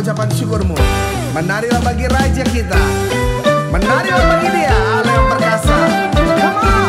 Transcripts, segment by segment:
ucapan syukurmu. Menarilah bagi Raja kita, menarilah bagi Dia, Allah yang perkasa. Come on.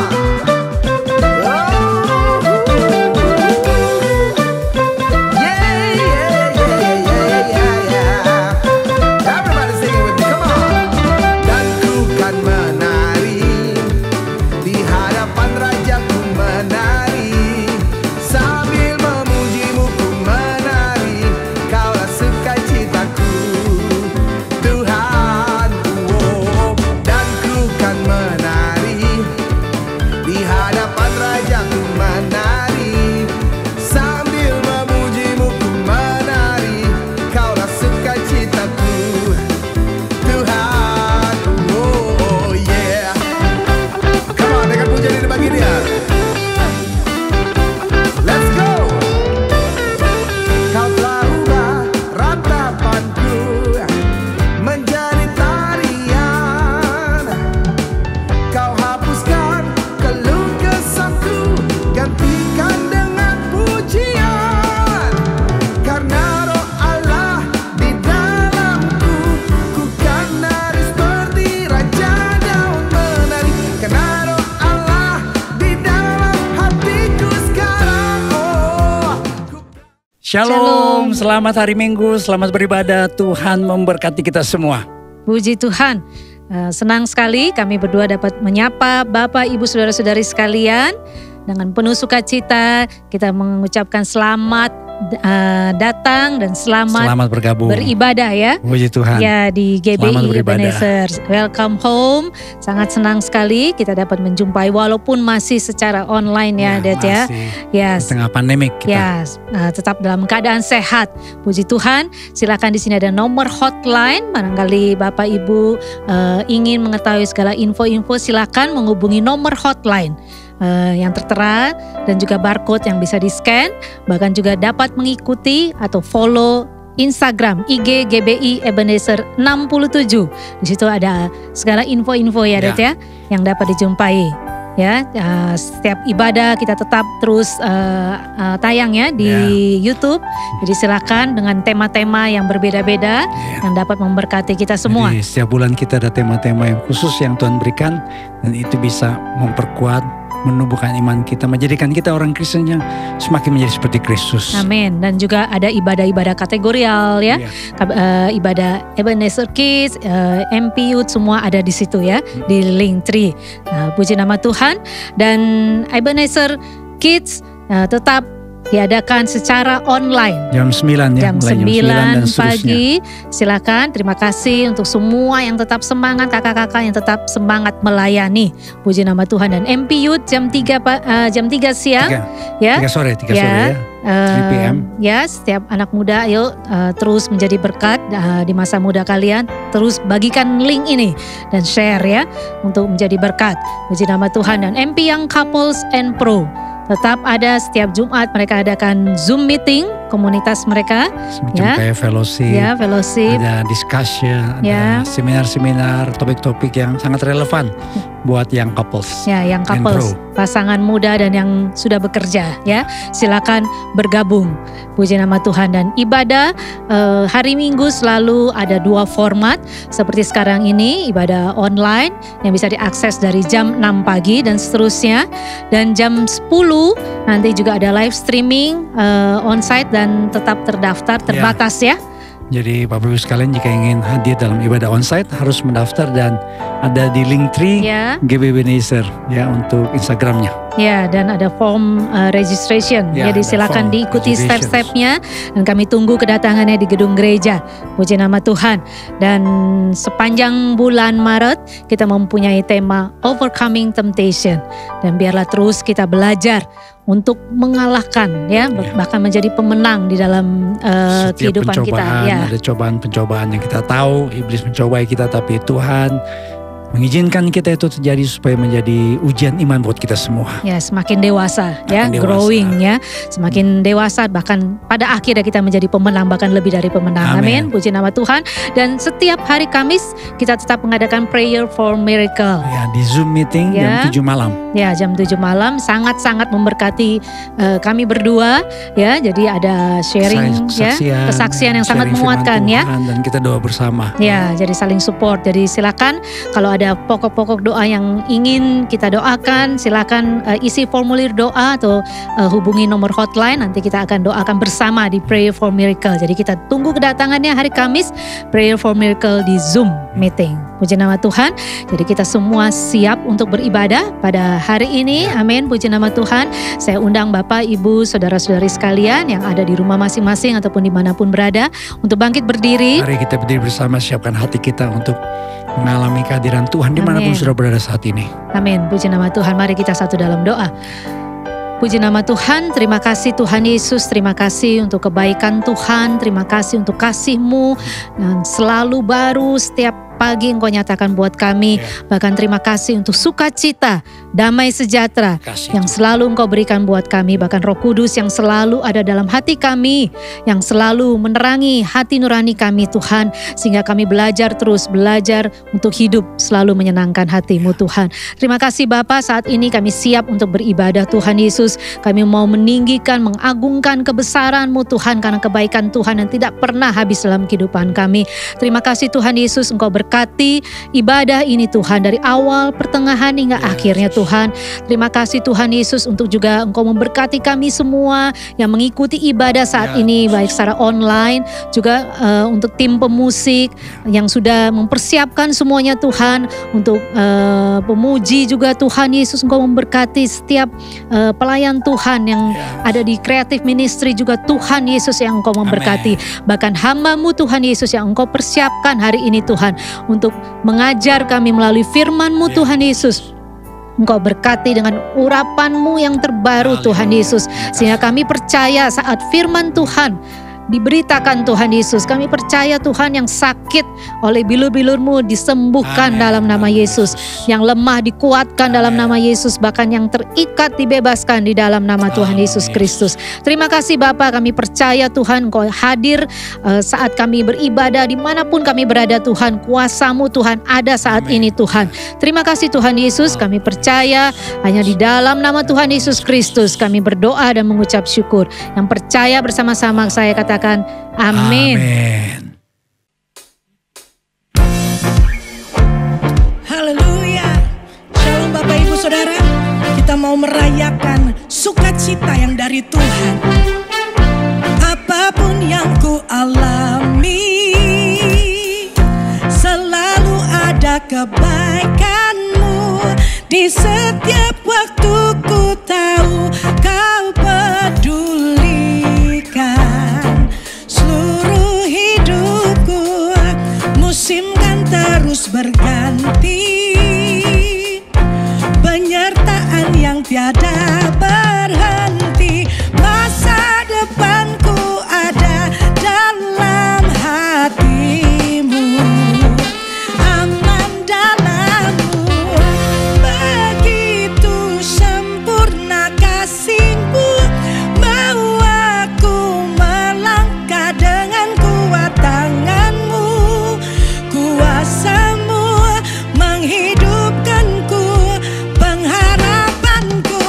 Shalom, selamat hari Minggu, selamat beribadah. Tuhan memberkati kita semua. Puji Tuhan, senang sekali kami berdua dapat menyapa Bapak, Ibu, Saudara-saudari sekalian. Dengan penuh sukacita kita mengucapkan selamat datang dan selamat bergabung beribadah ya. Puji Tuhan. Ya, di GBI Ebenezer. Welcome home. Sangat senang sekali kita dapat menjumpai walaupun masih secara online ya, Det ya. Ya, di tengah pandemik kita. Ya, tetap dalam keadaan sehat. Puji Tuhan. Silakan di sini ada nomor hotline. Barangkali Bapak Ibu ingin mengetahui segala info-info, silakan menghubungi nomor hotline yang tertera dan juga barcode yang bisa di-scan. Bahkan juga dapat mengikuti atau follow Instagram IG GBI Ebenezer 67. Di situ ada segala info-info ya, Det ya, yang dapat dijumpai. Ya, setiap ibadah kita tetap terus tayang ya di YouTube. Jadi silakan dengan tema-tema yang berbeda-beda yang dapat memberkati kita semua. Jadi setiap bulan kita ada tema-tema yang khusus yang Tuhan berikan, dan itu bisa memperkuat, menumbuhkan iman kita, menjadikan kita orang Kristen yang semakin menjadi seperti Kristus. Amin. Dan juga ada ibadah-ibadah kategorial ya, ibadah Ebenezer Kids, MP Youth, semua ada di situ ya, di Linktree. Puji nama Tuhan. Dan Ebenezer Kids tetap diadakan secara online. Jam 9 ya. Jam 9 pagi. Silakan, terima kasih untuk semua yang tetap semangat, kakak-kakak yang tetap semangat melayani. Puji nama Tuhan. Dan MP Youth jam 3 siang. 3 sore ya. 3 PM. Ya, setiap anak muda yuk terus menjadi berkat di masa muda kalian. Terus bagikan link ini dan share ya untuk menjadi berkat. Puji nama Tuhan. Dan MP Young Couples and Pro tetap ada setiap Jumat, mereka adakan Zoom meeting komunitas mereka. Semacam kayak fellowship, ada discussion, ada seminar-seminar, topik-topik yang sangat relevan buat yang couples. Ya, yang couples, pasangan muda dan yang sudah bekerja ya. Silakan bergabung. Puji nama Tuhan. Dan ibadah hari Minggu selalu ada 2 format. Seperti sekarang ini ibadah online yang bisa diakses dari jam 6 pagi dan seterusnya. Dan jam 10 nanti juga ada live streaming onsite dan tetap terdaftar, terbatas ya. Jadi Bapak Ibu sekalian, jika ingin hadir dalam ibadah onsite harus mendaftar, dan ada di Linktree GBI Ebenezer ya untuk Instagramnya. Ya, dan ada form registration. Jadi silakan diikuti step-stepnya, dan kami tunggu kedatangannya di gedung gereja. Puji nama Tuhan. Dan sepanjang bulan Maret kita mempunyai tema Overcoming Temptation, dan biarlah terus kita belajar untuk mengalahkan ya, bahkan menjadi pemenang di dalam kehidupan kita. Ada cobaan-pencobaan yang kita tahu iblis mencobai kita, tapi Tuhan mengizinkan kita itu terjadi supaya menjadi ujian iman buat kita semua. Ya, semakin dewasa, ya, Semakin dewasa. growing, ya, semakin dewasa, bahkan pada akhirnya kita menjadi pemenang, bahkan lebih dari pemenang. Amin. Amin. Puji nama Tuhan. Dan setiap hari Kamis kita tetap mengadakan prayer for miracle. Ya, di Zoom meeting Ya. jam 7 malam. Ya, jam 7 malam sangat-sangat memberkati kami berdua, ya. Jadi ada sharing, ya, kesaksian yang sangat sharing firman menguatkan, ya. Tuhan, dan kita doa bersama. Ya, jadi saling support. Jadi silakan kalau ada pokok-pokok doa yang ingin kita doakan, silakan isi formulir doa atau hubungi nomor hotline. Nanti kita akan doakan bersama di Prayer for Miracle. Jadi kita tunggu kedatangannya hari Kamis, Prayer for Miracle di Zoom meeting. Puji nama Tuhan. Jadi kita semua siap untuk beribadah pada hari ini. Amin. Puji nama Tuhan. Saya undang Bapak, Ibu, Saudara-saudari sekalian yang ada di rumah masing-masing ataupun dimanapun berada untuk bangkit berdiri. Mari kita berdiri bersama, siapkan hati kita untuk mengalami kehadiran Tuhan dimanapun Amin. sudah berada saat ini. Amin. Puji nama Tuhan. Mari kita satu dalam doa. Puji nama Tuhan, terima kasih Tuhan Yesus, terima kasih untuk kebaikan Tuhan, terima kasih untuk kasih-Mu yang selalu baru setiap pagi Engkau nyatakan buat kami. Bahkan terima kasih untuk sukacita, damai sejahtera Kasih yang selalu Engkau berikan buat kami. Bahkan Roh Kudus yang selalu ada dalam hati kami, yang selalu menerangi hati nurani kami Tuhan. Sehingga kami belajar untuk hidup selalu menyenangkan hati-Mu Tuhan. Terima kasih Bapa, saat ini kami siap untuk beribadah Tuhan Yesus. Kami mau meninggikan, mengagungkan kebesaran-Mu Tuhan, karena kebaikan Tuhan yang tidak pernah habis dalam kehidupan kami. Terima kasih Tuhan Yesus, Engkau berkati ibadah ini Tuhan dari awal, pertengahan hingga akhirnya Tuhan. Terima kasih Tuhan Yesus untuk juga Engkau memberkati kami semua yang mengikuti ibadah saat ini, baik secara online juga untuk tim pemusik yang sudah mempersiapkan semuanya Tuhan, untuk pemuji juga Tuhan Yesus. Engkau memberkati setiap pelayan Tuhan yang ada di Creative Ministry juga Tuhan Yesus yang Engkau memberkati. Bahkan hamba-Mu Tuhan Yesus yang Engkau persiapkan hari ini Tuhan untuk mengajar kami melalui firman-Mu Tuhan Yesus. Engkau berkati dengan urapan-Mu yang terbaru Tuhan Yesus. Sehingga kami percaya saat firman Tuhan diberitakan Tuhan Yesus, kami percaya Tuhan yang sakit oleh bilur-bilur-Mu disembuhkan dalam nama Yesus, yang lemah dikuatkan dalam nama Yesus, bahkan yang terikat dibebaskan di dalam nama Tuhan Yesus Kristus. Terima kasih Bapa, kami percaya Tuhan Engkau hadir saat kami beribadah dimanapun kami berada Tuhan. Kuasa-Mu Tuhan ada saat ini Tuhan. Terima kasih Tuhan Yesus, kami percaya hanya di dalam nama Tuhan Yesus Kristus kami berdoa dan mengucap syukur. Yang percaya bersama-sama saya katakan amin. Amin. Haleluya. Shalom Bapak Ibu Saudara. Kita mau merayakan sukacita yang dari Tuhan. Apapun yang ku alami, selalu ada kebaikan-Mu. Di setiap waktu ku tahu Kau pedulikan seluruh hidupku. Musim kan terus berganti, penyertaan yang tiada berhenti. Masa depanku ada dalam hati-Mu, aman dalam-Mu. Begitu sempurna kasih-Mu, mau aku melangkah dengan kuat tangan-Mu. Kuasa-Mu menghidupkanku, pengharapanku.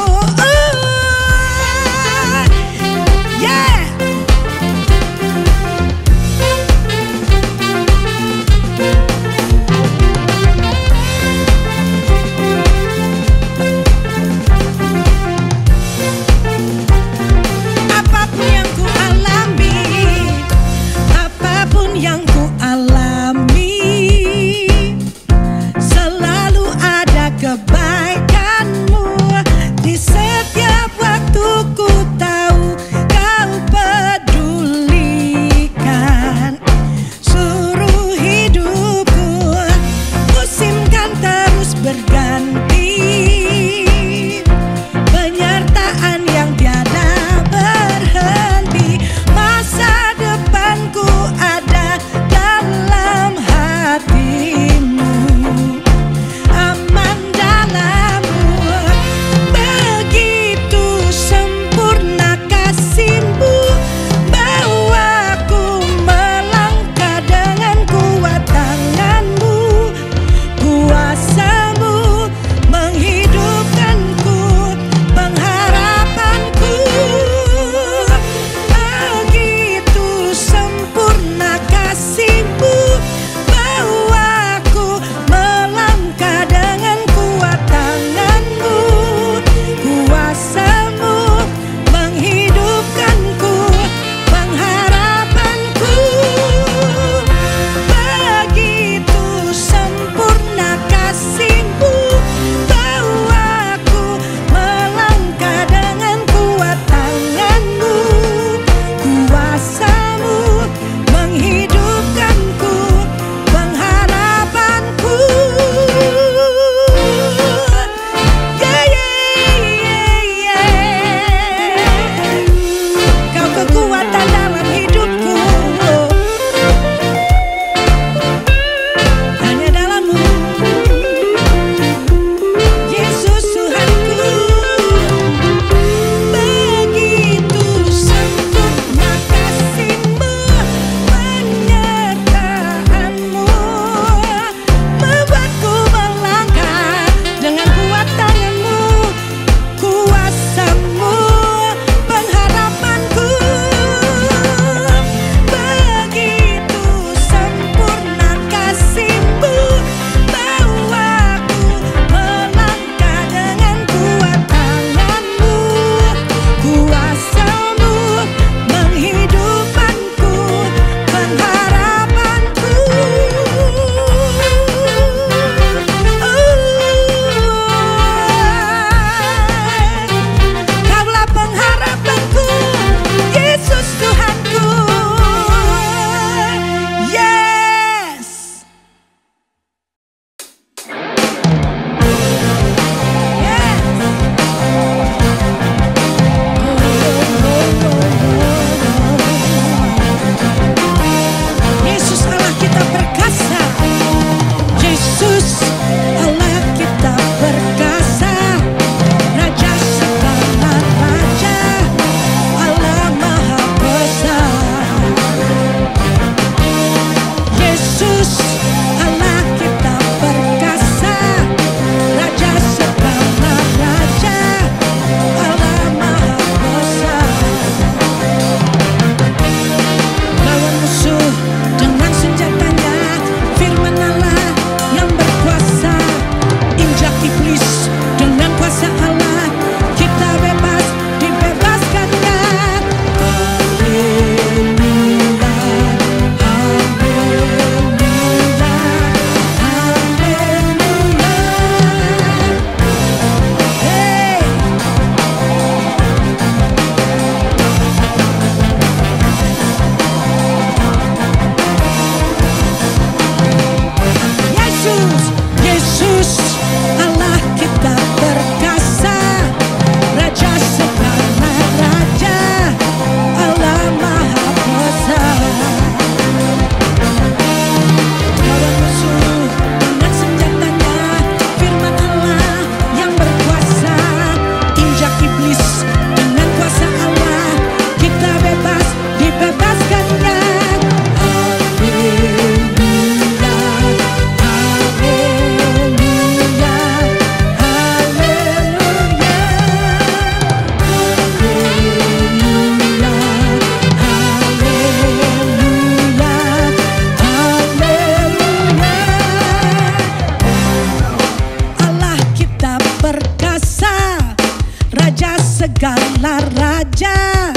segala raja,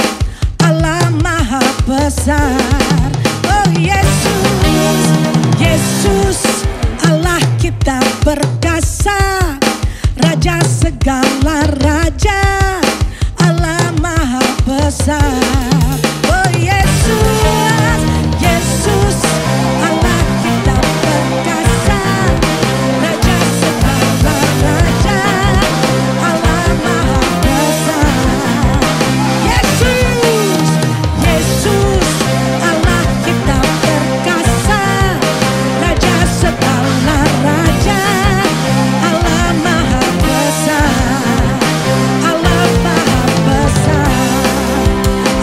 Allah Maha Besar. Oh Yesus, Yesus Allah kita perkasa, Raja segala raja, Allah Maha Besar. Oh Yesus, Yesus Allah kita perkasa, Raja segala raja, Allah Maha Besar. Yesus, Yesus Allah kita perkasa, Raja segala raja, Allah Maha Besar. Allah Maha Besar,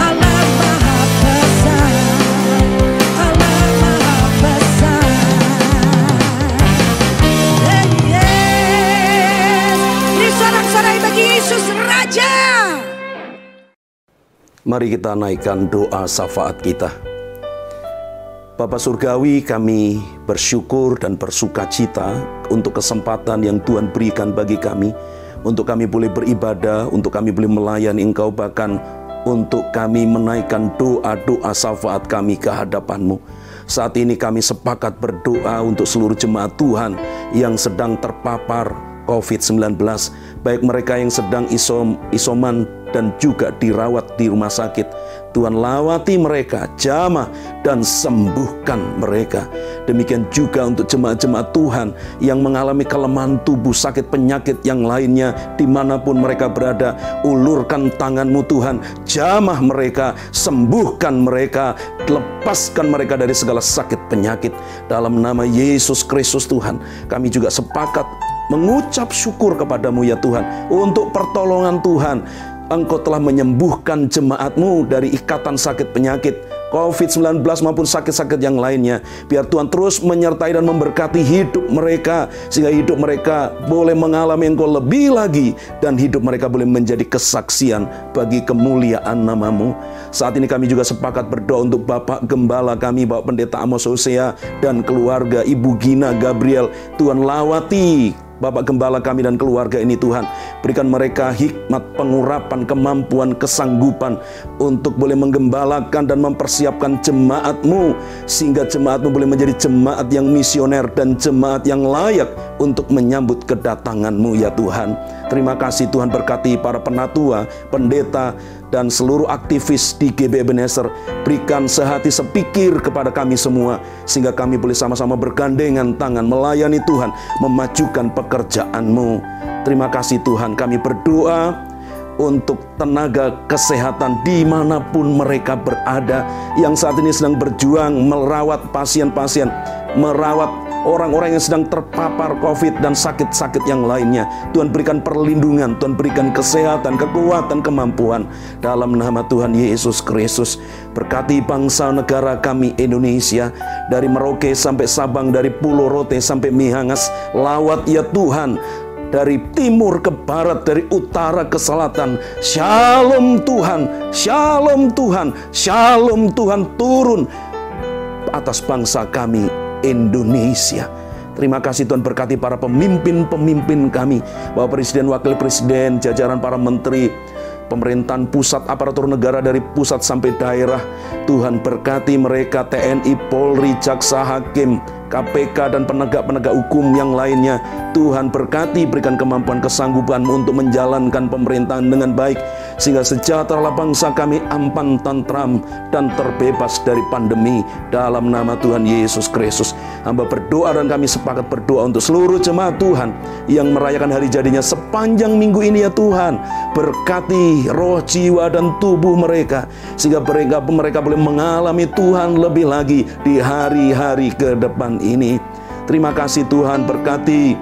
Allah Maha Besar, Allah Maha Besar. Yes, ini sorak-sorai bagi Yesus Raja. Mari kita naikkan doa syafaat kita. Bapa Surgawi, kami bersyukur dan bersukacita untuk kesempatan yang Tuhan berikan bagi kami, untuk kami boleh beribadah, untuk kami boleh melayani Engkau, bahkan untuk kami menaikkan doa-doa syafaat kami ke hadapan-Mu. Saat ini kami sepakat berdoa untuk seluruh jemaat Tuhan yang sedang terpapar COVID-19, baik mereka yang sedang isoman dan juga dirawat di rumah sakit. Tuhan lawati mereka, jamah dan sembuhkan mereka. Demikian juga untuk jemaat-jemaat Tuhan yang mengalami kelemahan tubuh, sakit penyakit yang lainnya, dimanapun mereka berada, ulurkan tangan-Mu Tuhan, jamah mereka, sembuhkan mereka, lepaskan mereka dari segala sakit penyakit. Dalam nama Yesus Kristus Tuhan, kami juga sepakat mengucap syukur kepada-Mu ya Tuhan, untuk pertolongan Tuhan. Engkau telah menyembuhkan jemaat-Mu dari ikatan sakit penyakit COVID-19 maupun sakit-sakit yang lainnya. Biar Tuhan terus menyertai dan memberkati hidup mereka, sehingga hidup mereka boleh mengalami Engkau lebih lagi, dan hidup mereka boleh menjadi kesaksian bagi kemuliaan nama-Mu. Saat ini kami juga sepakat berdoa untuk Bapak Gembala kami, Bapak Pendeta Amos Hosea dan keluarga, Ibu Gina Gabriel. Tuhan lawati Bapak Gembala kami dan keluarga ini Tuhan. Berikan mereka hikmat, pengurapan, kemampuan, kesanggupan untuk boleh menggembalakan dan mempersiapkan jemaat-Mu, sehingga jemaat-Mu boleh menjadi jemaat yang misioner dan jemaat yang layak untuk menyambut kedatangan-Mu ya Tuhan. Terima kasih Tuhan, berkati para penatua, pendeta, dan seluruh aktivis di GB Ebenezer. Berikan sehati sepikir kepada kami semua, sehingga kami boleh sama-sama bergandengan tangan melayani Tuhan, memajukan pekerjaan-Mu. Terima kasih Tuhan, kami berdoa untuk tenaga kesehatan dimanapun mereka berada, yang saat ini sedang berjuang merawat pasien-pasien, merawat orang-orang yang sedang terpapar COVID dan sakit-sakit yang lainnya. Tuhan berikan perlindungan, Tuhan berikan kesehatan, kekuatan, kemampuan. Dalam nama Tuhan Yesus Kristus, berkati bangsa negara kami Indonesia, dari Merauke sampai Sabang, dari Pulau Rote sampai Miangas. Lawat ya Tuhan, dari timur ke barat, dari utara ke selatan. Shalom Tuhan, shalom Tuhan, shalom Tuhan turun atas bangsa kami Indonesia. Terima kasih Tuhan, berkati para pemimpin-pemimpin kami, Bapak Presiden, Wakil Presiden, jajaran para menteri, pemerintahan pusat, aparatur negara dari pusat sampai daerah. Tuhan berkati mereka, TNI, Polri, Jaksa, Hakim, KPK, dan penegak-penegak hukum yang lainnya. Tuhan berkati, berikan kemampuan, kesanggupan untuk menjalankan pemerintahan dengan baik, sehingga sejahteralah bangsa kami, aman, tentram, dan terbebas dari pandemi. Dalam nama Tuhan Yesus Kristus, hamba berdoa dan kami sepakat berdoa untuk seluruh jemaat Tuhan yang merayakan hari jadinya sepanjang minggu ini ya Tuhan. Berkati roh, jiwa, dan tubuh mereka, sehingga mereka boleh mengalami Tuhan lebih lagi di hari-hari ke depan ini. Terima kasih Tuhan, berkati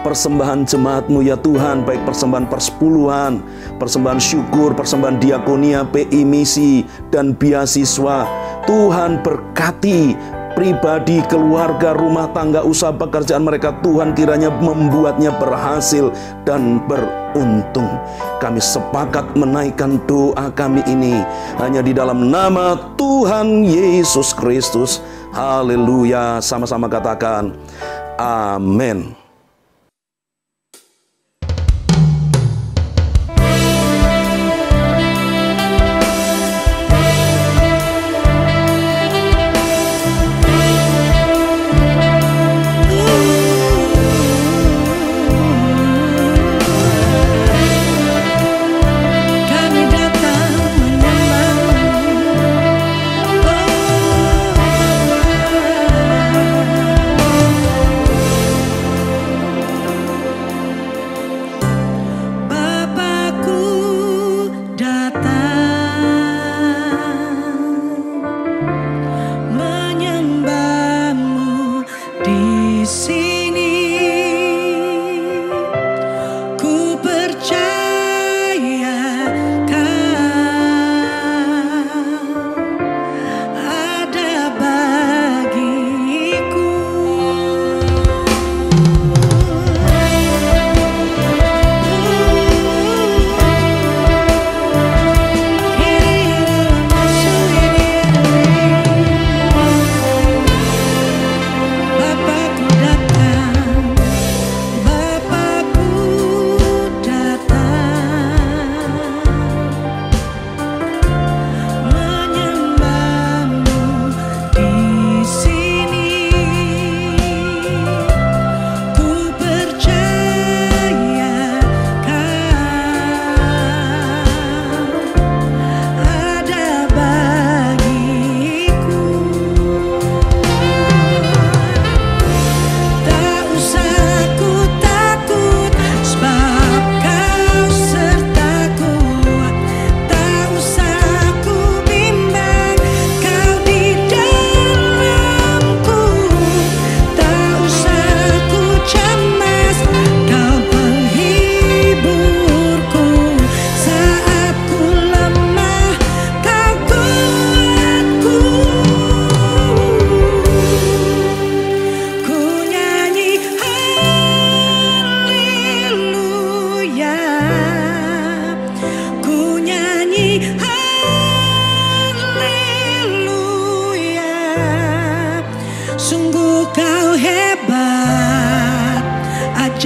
persembahan jemaat-Mu ya Tuhan, baik persembahan persepuluhan, persembahan syukur, persembahan diakonia, PI misi, dan beasiswa. Tuhan berkati pribadi, keluarga, rumah tangga, usaha pekerjaan mereka. Tuhan kiranya membuatnya berhasil dan beruntung. Kami sepakat menaikkan doa kami ini hanya di dalam nama Tuhan Yesus Kristus. Haleluya. Sama-sama katakan amin.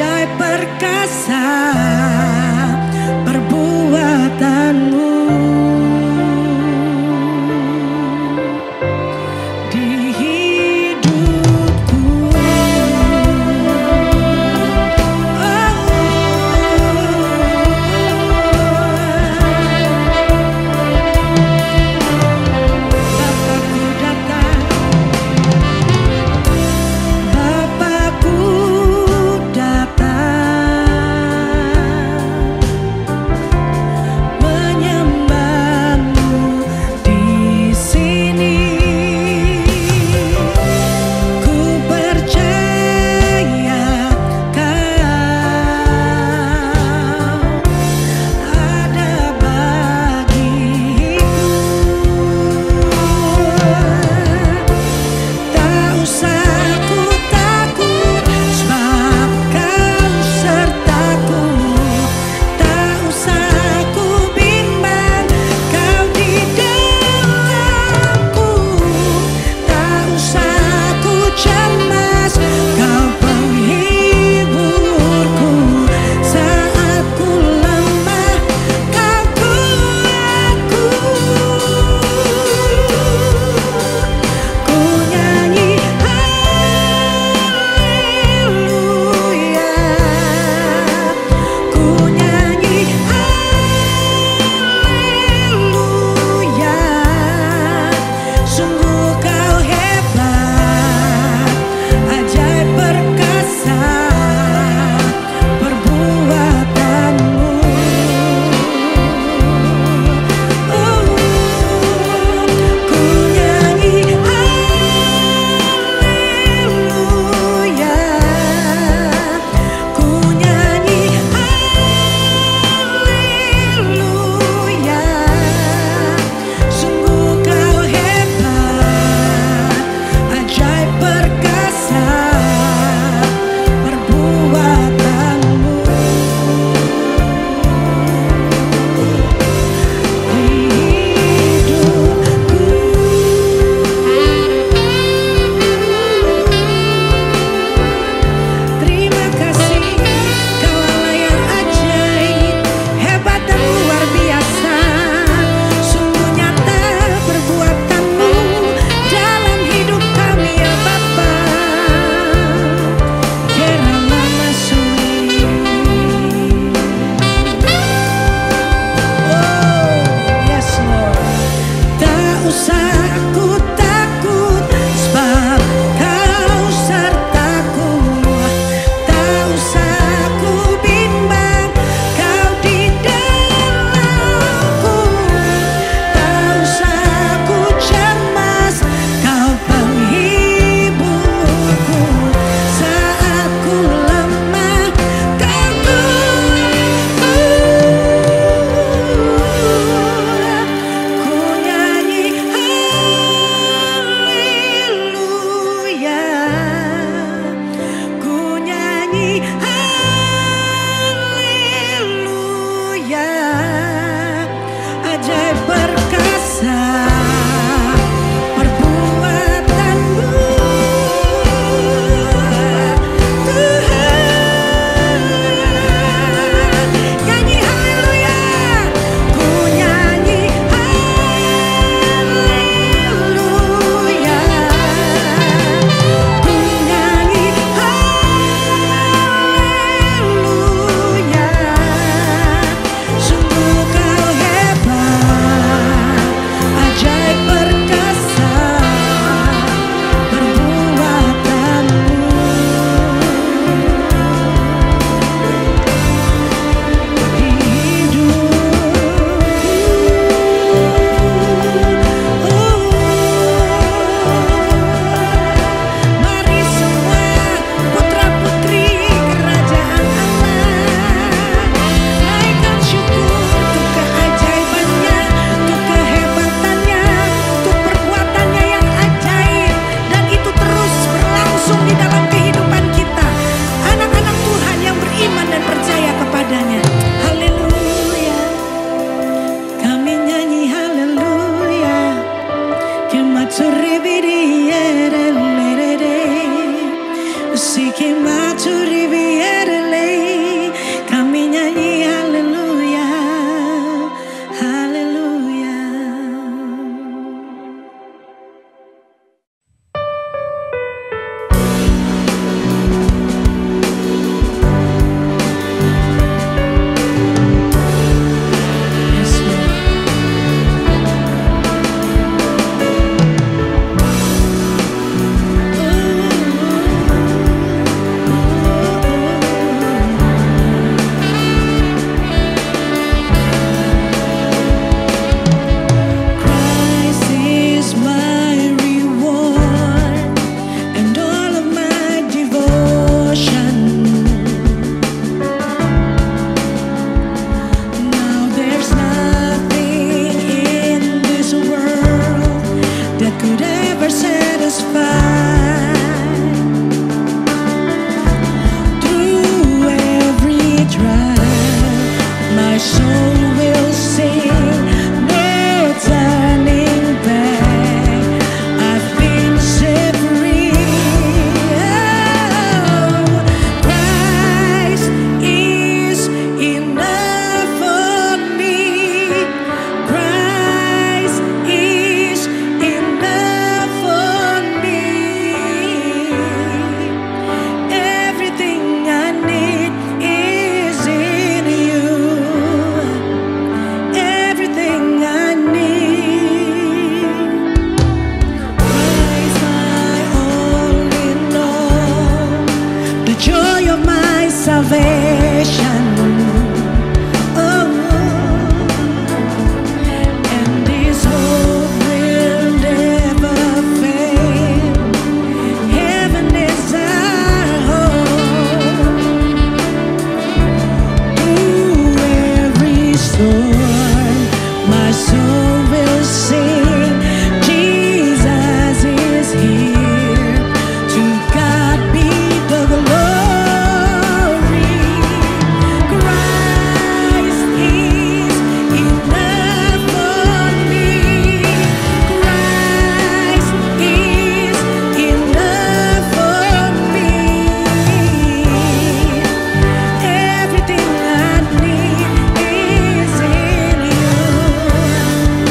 ajaib perkasa perbuatanmu di hidupku. Bapakku datang, Bapakku datang. soul will sing, no turning back. I've been set free. Oh, Christ is enough for me. Christ is enough for me. Everything I need is in you. Everything I need. Christ my all in all, the joy of my salvation. Oh, and His hope will never fail. Heaven is our home. Through every storm, my soul will sing. Jesus is here. To God be the glory. Christ is enough for me. Christ is enough for me. Everything I need is in you.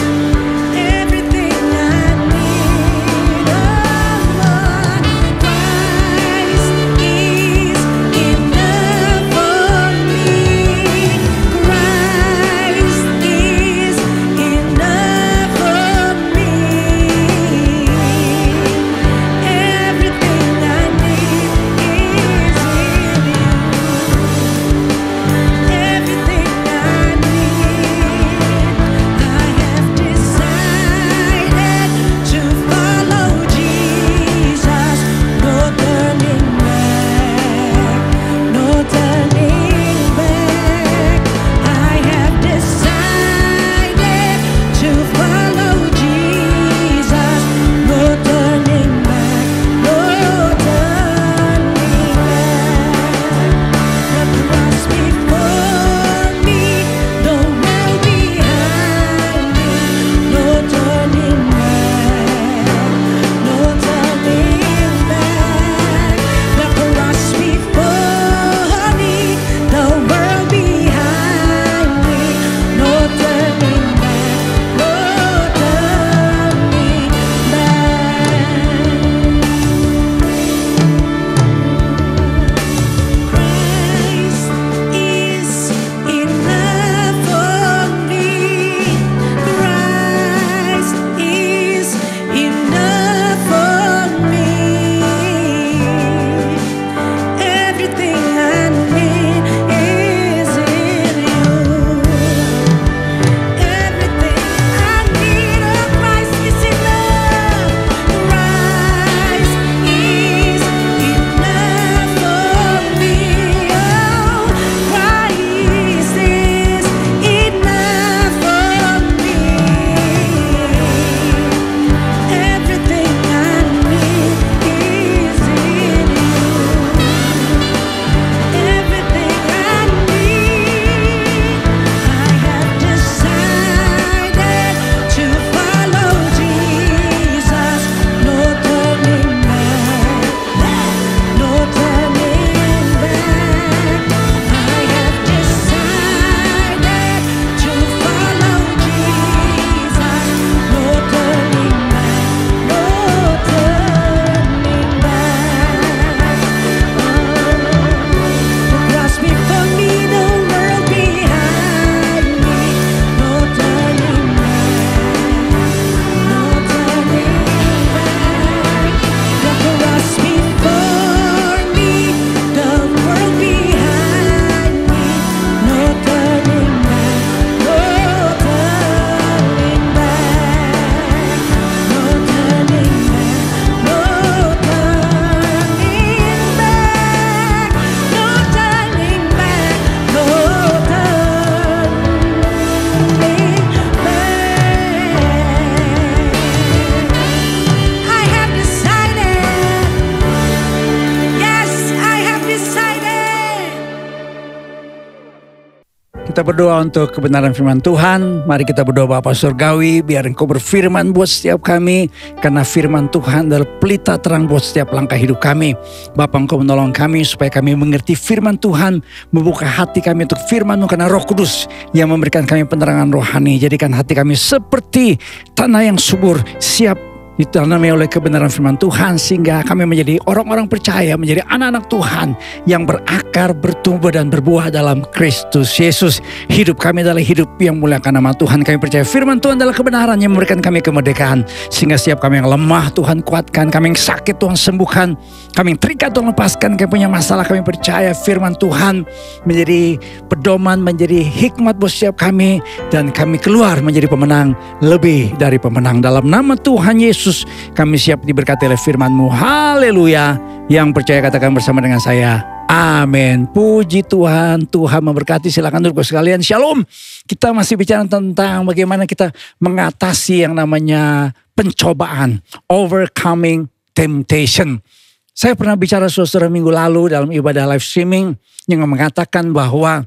kita berdoa untuk kebenaran firman Tuhan. Mari kita berdoa Bapa Surgawi, biar Engkau berfirman buat setiap kami. Karena firman Tuhan adalah pelita terang buat setiap langkah hidup kami. Bapa, Engkau menolong kami supaya kami mengerti firman Tuhan. Membuka hati kami untuk firman-Mu karena Roh Kudus yang memberikan kami penerangan rohani. Jadikan hati kami seperti tanah yang subur, siap ditanami oleh kebenaran firman Tuhan, sehingga kami menjadi orang-orang percaya, menjadi anak-anak Tuhan yang berakar, bertumbuh dan berbuah dalam Kristus Yesus. Hidup kami adalah hidup yang muliakan nama Tuhan. Kami percaya firman Tuhan adalah kebenaran yang memberikan kami kemerdekaan, sehingga setiap kami yang lemah Tuhan kuatkan, kami yang sakit Tuhan sembuhkan, kami yang terikat Tuhan lepaskan, kami punya masalah kami percaya firman Tuhan menjadi pedoman, menjadi hikmat buat setiap kami, dan kami keluar menjadi pemenang, lebih dari pemenang. Dalam nama Tuhan Yesus kami siap diberkati oleh firman-Mu. Haleluya. Yang percaya katakan bersama dengan saya, amin. Puji Tuhan. Tuhan memberkati. Silakan duduk sekalian. Shalom. Kita masih bicara tentang bagaimana kita mengatasi yang namanya pencobaan, overcoming temptation. Saya pernah bicara saudara minggu lalu dalam ibadah live streaming yang mengatakan bahwa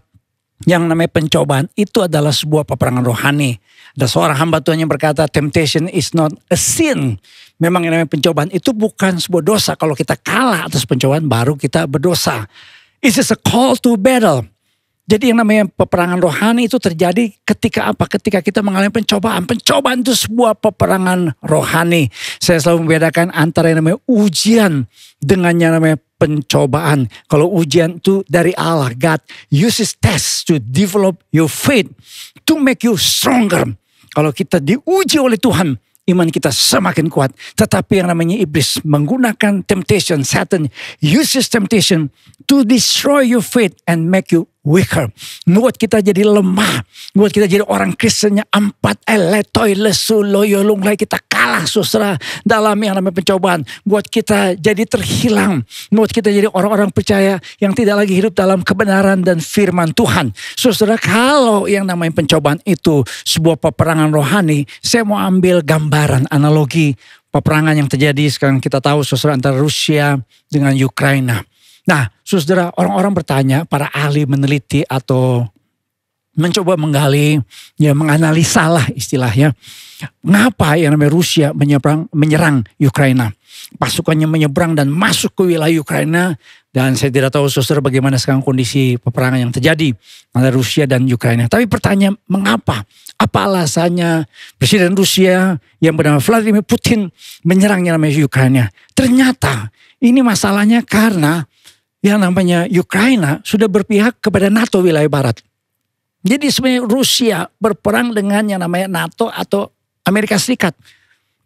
yang namanya pencobaan itu adalah sebuah peperangan rohani. Ada seorang hamba Tuhan yang berkata, temptation is not a sin. Memang yang namanya pencobaan itu bukan sebuah dosa. Kalau kita kalah atas pencobaan baru kita berdosa. It is a call to battle. Jadi yang namanya peperangan rohani itu terjadi ketika apa? Ketika kita mengalami pencobaan. Pencobaan itu sebuah peperangan rohani. Saya selalu membedakan antara yang namanya ujian dengan yang namanya pencobaan. Kalau ujian itu dari Allah, God uses tests to develop your faith, to make you stronger. Kalau kita diuji oleh Tuhan, iman kita semakin kuat. Tetapi yang namanya iblis menggunakan temptation, Satan uses temptation to destroy your faith and make you weaker. Buat kita jadi lemah. Buat kita jadi orang Kristennya ampat eletoi lesu loyo lunglai. Kita kalah saudara dalam yang namanya pencobaan. Buat kita jadi terhilang. Buat kita jadi orang-orang percaya yang tidak lagi hidup dalam kebenaran dan firman Tuhan. Saudara, kalau yang namanya pencobaan itu sebuah peperangan rohani, saya mau ambil gambaran analogi peperangan yang terjadi sekarang kita tahu saudara antara Rusia dengan Ukraina. Nah, saudara, orang-orang bertanya, para ahli meneliti atau mencoba menggali, ya menganalisa lah istilahnya. Mengapa yang namanya Rusia menyerang Ukraina? Pasukannya menyeberang dan masuk ke wilayah Ukraina. Dan saya tidak tahu saudara bagaimana sekarang kondisi peperangan yang terjadi antara Rusia dan Ukraina. Tapi pertanyaan, mengapa? Apa alasannya Presiden Rusia yang bernama Vladimir Putin menyerang yang namanya Ukraina? Ternyata ini masalahnya karena yang namanya Ukraina sudah berpihak kepada NATO wilayah barat. Jadi sebenarnya Rusia berperang dengan yang namanya NATO atau Amerika Serikat.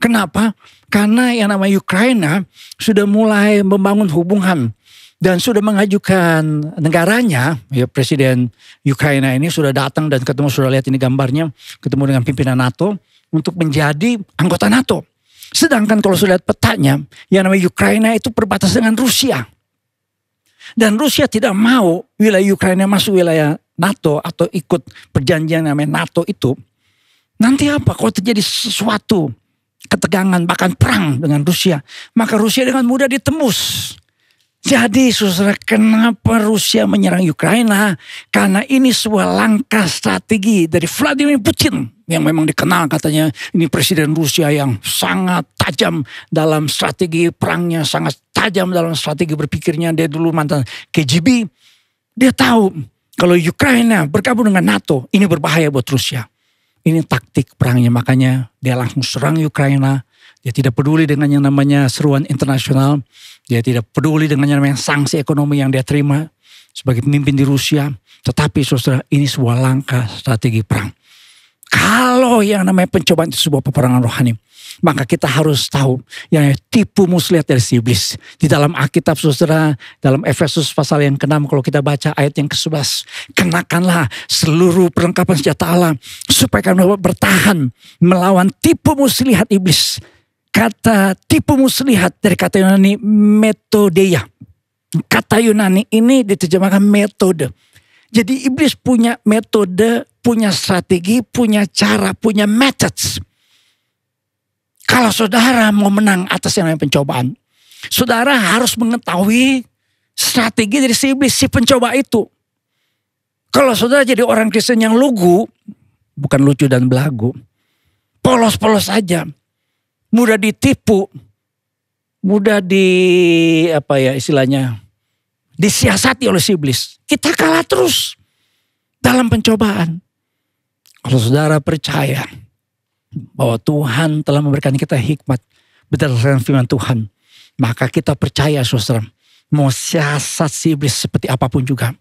Kenapa? Karena yang namanya Ukraina sudah mulai membangun hubungan dan sudah mengajukan negaranya, ya Presiden Ukraina ini sudah datang dan ketemu, sudah lihat ini gambarnya, ketemu dengan pimpinan NATO untuk menjadi anggota NATO. Sedangkan kalau sudah lihat petanya, yang namanya Ukraina itu berbatasan dengan Rusia. Dan Rusia tidak mau wilayah Ukraina masuk wilayah NATO atau ikut perjanjian namanya NATO itu. Nanti apa kalau terjadi sesuatu ketegangan bahkan perang dengan Rusia, maka Rusia dengan mudah ditembus. Jadi saudara, kenapa Rusia menyerang Ukraina? Karena ini sebuah langkah strategi dari Vladimir Putin yang memang dikenal katanya ini presiden Rusia yang sangat tajam dalam strategi perangnya, sangat tajam dalam strategi berpikirnya. Dia dulu mantan KGB. Dia tahu kalau Ukraina bergabung dengan NATO ini berbahaya buat Rusia. Ini taktik perangnya, makanya dia langsung serang Ukraina. Dia tidak peduli dengan yang namanya seruan internasional. Dia tidak peduli dengan yang namanya sanksi ekonomi yang dia terima sebagai pemimpin di Rusia. Tetapi saudara, ini sebuah langkah strategi perang. Kalau yang namanya pencobaan itu sebuah peperangan rohani, maka kita harus tahu yang tipu muslihat dari si iblis. Di dalam Alkitab saudara, dalam Efesus pasal yang ke-6 kalau kita baca ayat yang ke-11. Kenakanlah seluruh perlengkapan senjata Allah supaya kamu dapat bertahan melawan tipu muslihat iblis. Kata tipu muslihat dari kata Yunani metodeia. Kata Yunani ini diterjemahkan metode. Jadi iblis punya metode, punya strategi, punya cara, punya methods. Kalau saudara mau menang atas yang namanya pencobaan, saudara harus mengetahui strategi dari si iblis, si pencoba itu. Kalau saudara jadi orang Kristen yang lugu, bukan lucu dan belagu, polos-polos saja, mudah ditipu, mudah disiasati oleh si iblis. Kita kalah terus dalam pencobaan. Kalau saudara percaya bahwa Tuhan telah memberikan kita hikmat berdasarkan firman Tuhan, maka kita percaya saudara, mau siasat si iblis seperti apapun juga,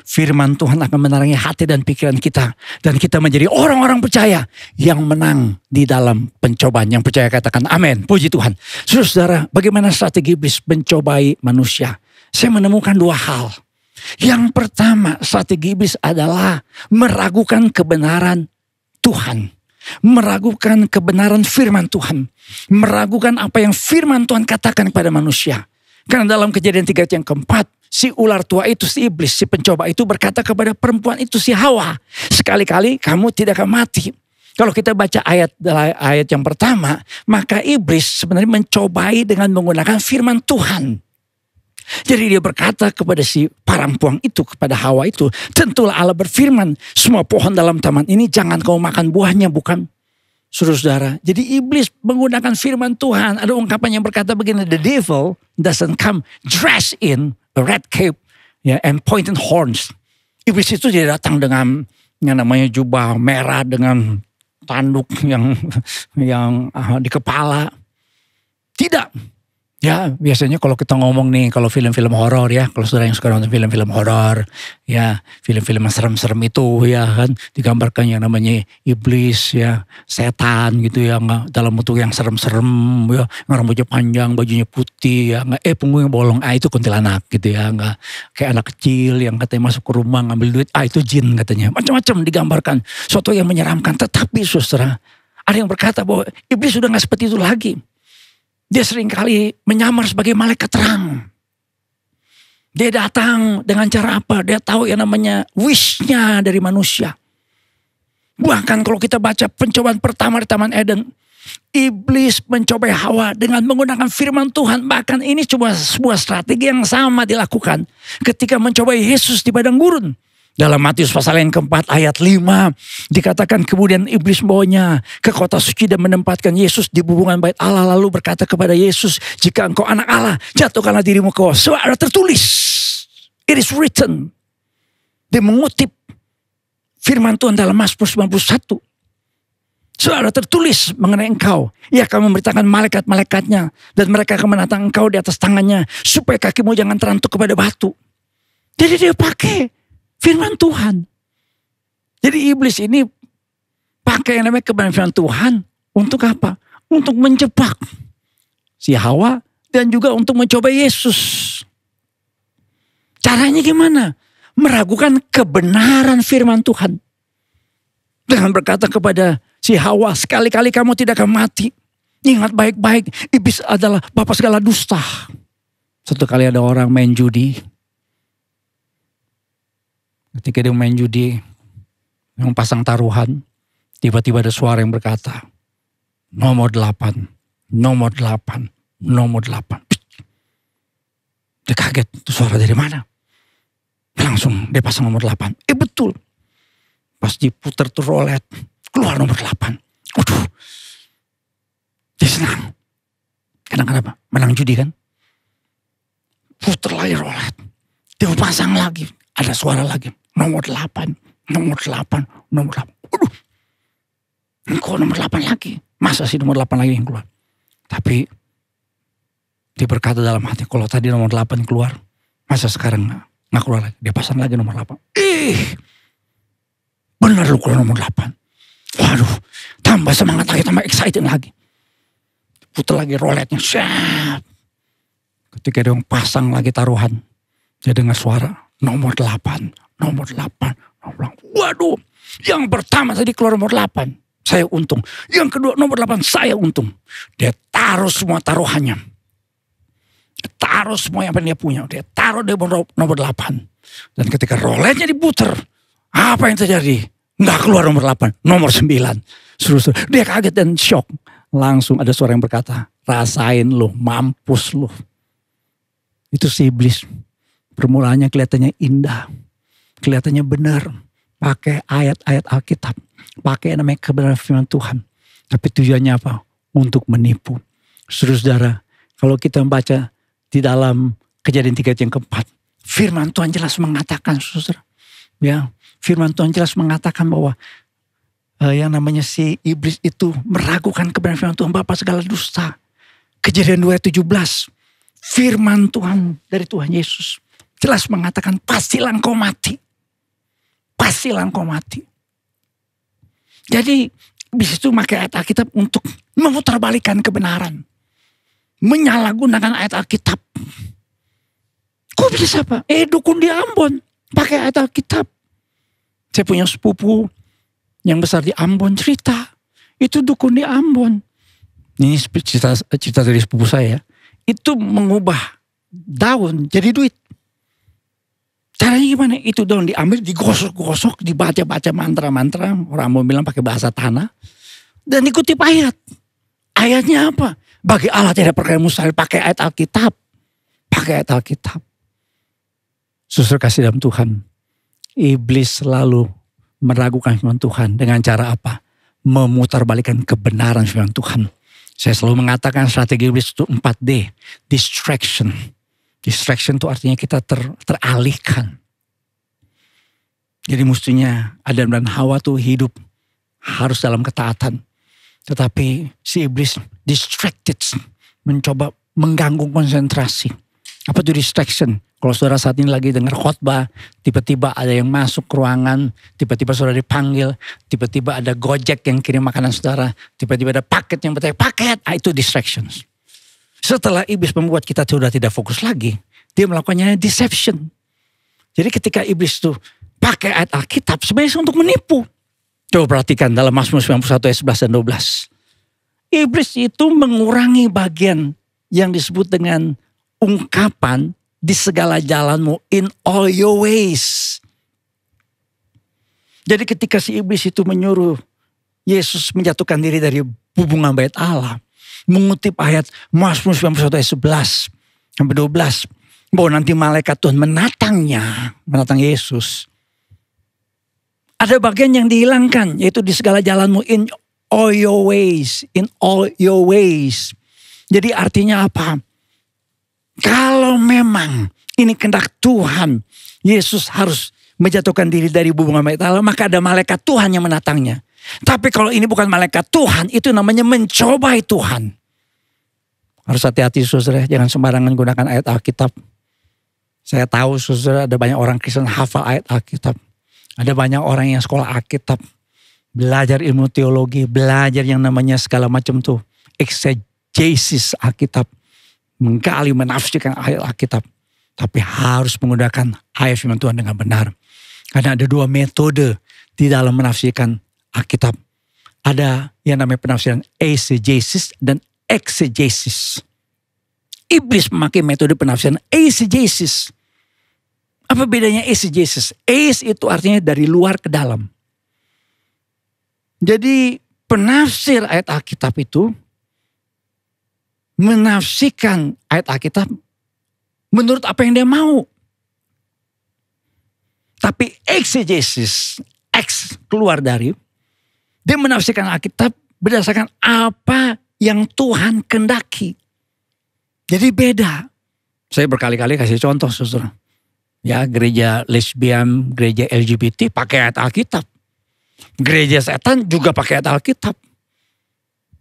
firman Tuhan akan menerangi hati dan pikiran kita. Dan kita menjadi orang-orang percaya yang menang di dalam pencobaan. Yang percaya katakan amin. Puji Tuhan. Saudara, bagaimana strategi iblis mencobai manusia? Saya menemukan dua hal. Yang pertama, strategi iblis adalah meragukan kebenaran Tuhan. Meragukan kebenaran firman Tuhan. Meragukan apa yang firman Tuhan katakan kepada manusia. Karena dalam Kejadian 3 yang keempat, si ular tua itu, si iblis, si pencoba itu berkata kepada perempuan itu, si Hawa, sekali-kali kamu tidak akan mati. Kalau kita baca ayat yang pertama, maka iblis sebenarnya mencobai dengan menggunakan firman Tuhan. Jadi dia berkata kepada si perempuan itu, kepada Hawa itu, tentulah Allah berfirman, semua pohon dalam taman ini jangan kau makan buahnya, bukan? Saudara, jadi iblis menggunakan firman Tuhan. Ada ungkapan yang berkata begini, the devil doesn't come dressed in a red cape and pointed horns. Iblis itu dia datang dengan yang namanya jubah merah dengan tanduk yang di kepala. Tidak. Ya biasanya kalau kita ngomong nih, kalau film-film horor ya, kalau saudara yang suka nonton film-film horor, ya film-film yang serem-serem itu ya kan, digambarkan yang namanya iblis ya, setan gitu ya, dalam bentuk yang serem-serem ya, rambutnya panjang, bajunya putih ya, punggungnya bolong, itu kuntilanak gitu ya, nggak kayak anak kecil yang katanya masuk ke rumah ngambil duit, itu jin katanya, macam-macam digambarkan, suatu yang menyeramkan. Tetapi saudara, ada yang berkata bahwa iblis sudah nggak seperti itu lagi. Dia seringkali menyamar sebagai malaikat terang. Dia datang dengan cara apa? Dia tahu yang namanya wish-nya dari manusia. Bahkan kalau kita baca pencobaan pertama di Taman Eden, iblis mencobai Hawa dengan menggunakan firman Tuhan. Bahkan ini cuma sebuah strategi yang sama dilakukan ketika mencobai Yesus di padang gurun. Dalam Matius pasal yang keempat ayat 5 dikatakan kemudian iblis membawanya ke kota suci dan menempatkan Yesus di bubungan bait Allah, lalu berkata kepada Yesus, jika engkau anak Allah jatuhkanlah dirimu ke bawah, sebab ada tertulis, it is written. Dia mengutip firman Tuhan dalam Mazmur 91. Sebab ada tertulis mengenai engkau, ia akan memberitakan malaikat-malaikatnya dan mereka akan menatang engkau di atas tangannya supaya kakimu jangan terantuk kepada batu. Jadi dia pakai firman Tuhan. Jadi iblis ini pakai yang namanya kebenaran firman Tuhan untuk apa? Untuk menjebak si Hawa dan juga untuk mencoba Yesus. Caranya gimana? Meragukan kebenaran firman Tuhan. Dengan berkata kepada si Hawa, sekali-kali kamu tidak akan mati. Ingat baik-baik, iblis adalah bapa segala dusta. Satu kali ada orang main judi. Ketika dia main judi, yang pasang taruhan, tiba-tiba ada suara yang berkata, nomor 8, nomor 8, nomor 8. Dia kaget, itu suara dari mana? Langsung dia pasang nomor 8. Betul. Pas diputer tuh rolet, keluar nomor 8. Waduh, dia senang. Kenapa? Menang judi kan? Puter lagi rolet. Dia pasang lagi, ada suara lagi. Nomor 8, nomor 8, nomor 8. Waduh, engkau nomor 8 lagi. Masa sih nomor 8 lagi yang keluar? Tapi dia berkata dalam hati, kalau tadi nomor 8 keluar, masa sekarang gak keluar lagi? Dia pasang lagi nomor 8. Benar lu keluar nomor 8. Waduh, tambah semangat lagi, tambah excited lagi. Putar lagi roletnya. Syap. Ketika dia pasang lagi taruhan, dia dengar suara nomor 8. Nomor 8, nomor 8. Waduh, yang pertama tadi keluar nomor 8, saya untung. Yang kedua nomor 8, saya untung. Dia taruh semua taruhannya. Taruh semua yang dia punya. Dia taruh di nomor 8. Dan ketika roletnya diputer, apa yang terjadi? Nggak keluar nomor 8, nomor 9. Suruh. Dia kaget dan shock. Langsung ada suara yang berkata, rasain lu, mampus lu. Itu si iblis. Permulaannya kelihatannya indah. kelihatannya benar, pakai ayat-ayat Alkitab, pakai namanya kebenaran firman Tuhan. Tapi tujuannya apa? Untuk menipu. Saudara, kalau kita membaca di dalam Kejadian 3 yang keempat, firman Tuhan jelas mengatakan, saudara, ya, firman Tuhan jelas mengatakan bahwa yang namanya si iblis itu meragukan kebenaran firman Tuhan, bapa segala dusta. Kejadian 2 ayat 17, firman Tuhan dari Tuhan Yesus jelas mengatakan, pastilah engkau mati. Pastilah engkau mati. Jadi iblis itu pakai ayat Alkitab untuk memutarbalikan kebenaran. Menyalahgunakan ayat Alkitab. Kok bisa Pak? Dukun di Ambon pakai ayat Alkitab. Saya punya sepupu yang besar di Ambon cerita. Itu dukun di Ambon. Ini cerita dari sepupu saya. Itu mengubah daun jadi duit. Caranya gimana? Itu daun diambil, digosok-gosok, dibaca-baca mantra-mantra. Orang mau bilang pakai bahasa tanah. Dan dikutip ayat. Ayatnya apa? Bagi Allah tidak perkara mustahil, pakai ayat Alkitab. Pakai ayat Alkitab. Saudara kasih dalam Tuhan. Iblis selalu meragukan firman Tuhan. Dengan cara apa? Memutarbalikan kebenaran firman Tuhan. Saya selalu mengatakan strategi iblis itu 4D. Distraction. Distraction itu artinya kita teralihkan. Jadi mestinya Adam dan Hawa tuh hidup harus dalam ketaatan. Tetapi si iblis distracted. Mencoba mengganggu konsentrasi. Apa itu distraction? Kalau saudara saat ini lagi dengar khotbah, tiba-tiba ada yang masuk ke ruangan, tiba-tiba saudara dipanggil, tiba-tiba ada Gojek yang kirim makanan saudara, tiba-tiba ada paket yang bertanya, paket, itu distractions. Setelah iblis membuat kita sudah tidak fokus lagi, dia melakukannya deception. Jadi ketika iblis itu pakai ayat Alkitab sebenarnya untuk menipu. Coba perhatikan dalam Mazmur 91 ayat 11 dan 12. Iblis itu mengurangi bagian yang disebut dengan ungkapan di segala jalanmu, in all your ways. Jadi ketika si iblis itu menyuruh Yesus menjatuhkan diri dari hubungan bait Allah, mengutip ayat Mazmur 91 ayat 11 sampai 12, bahwa nanti malaikat Tuhan menatang Yesus. Ada bagian yang dihilangkan, yaitu di segala jalanmu, in all your ways, in all your ways. Jadi artinya apa? Kalau memang ini kehendak Tuhan, Yesus harus menjatuhkan diri dari hubungan bait Allah, maka ada malaikat Tuhan yang menatangnya. Tapi kalau ini bukan malaikat Tuhan, itu namanya mencobai Tuhan. Harus hati-hati saudara, jangan sembarangan gunakan ayat Alkitab. Saya tahu saudara ada banyak orang Kristen hafal ayat Alkitab. Ada banyak orang yang sekolah Alkitab, belajar ilmu teologi, belajar yang namanya segala macam tuh exegesis Alkitab. Menggali, menafsirkan ayat Alkitab. Tapi harus menggunakan ayat firman Tuhan dengan benar. Karena ada dua metode di dalam menafsirkan Alkitab. Ada yang namanya penafsiran eisegesis dan exegesis. Iblis memakai metode penafsiran eisegesis. Apa bedanya eisegesis? Eis itu artinya dari luar ke dalam. Jadi penafsir ayat Alkitab itu menafsirkan ayat Alkitab menurut apa yang dia mau. Tapi exegesis, keluar dari, dia menafsirkan Alkitab berdasarkan apa yang Tuhan kehendaki. Jadi beda. Saya berkali-kali kasih contoh saudara. Ya, gereja lesbian, gereja LGBT pakai ayat Alkitab. Gereja setan juga pakai ayat Alkitab.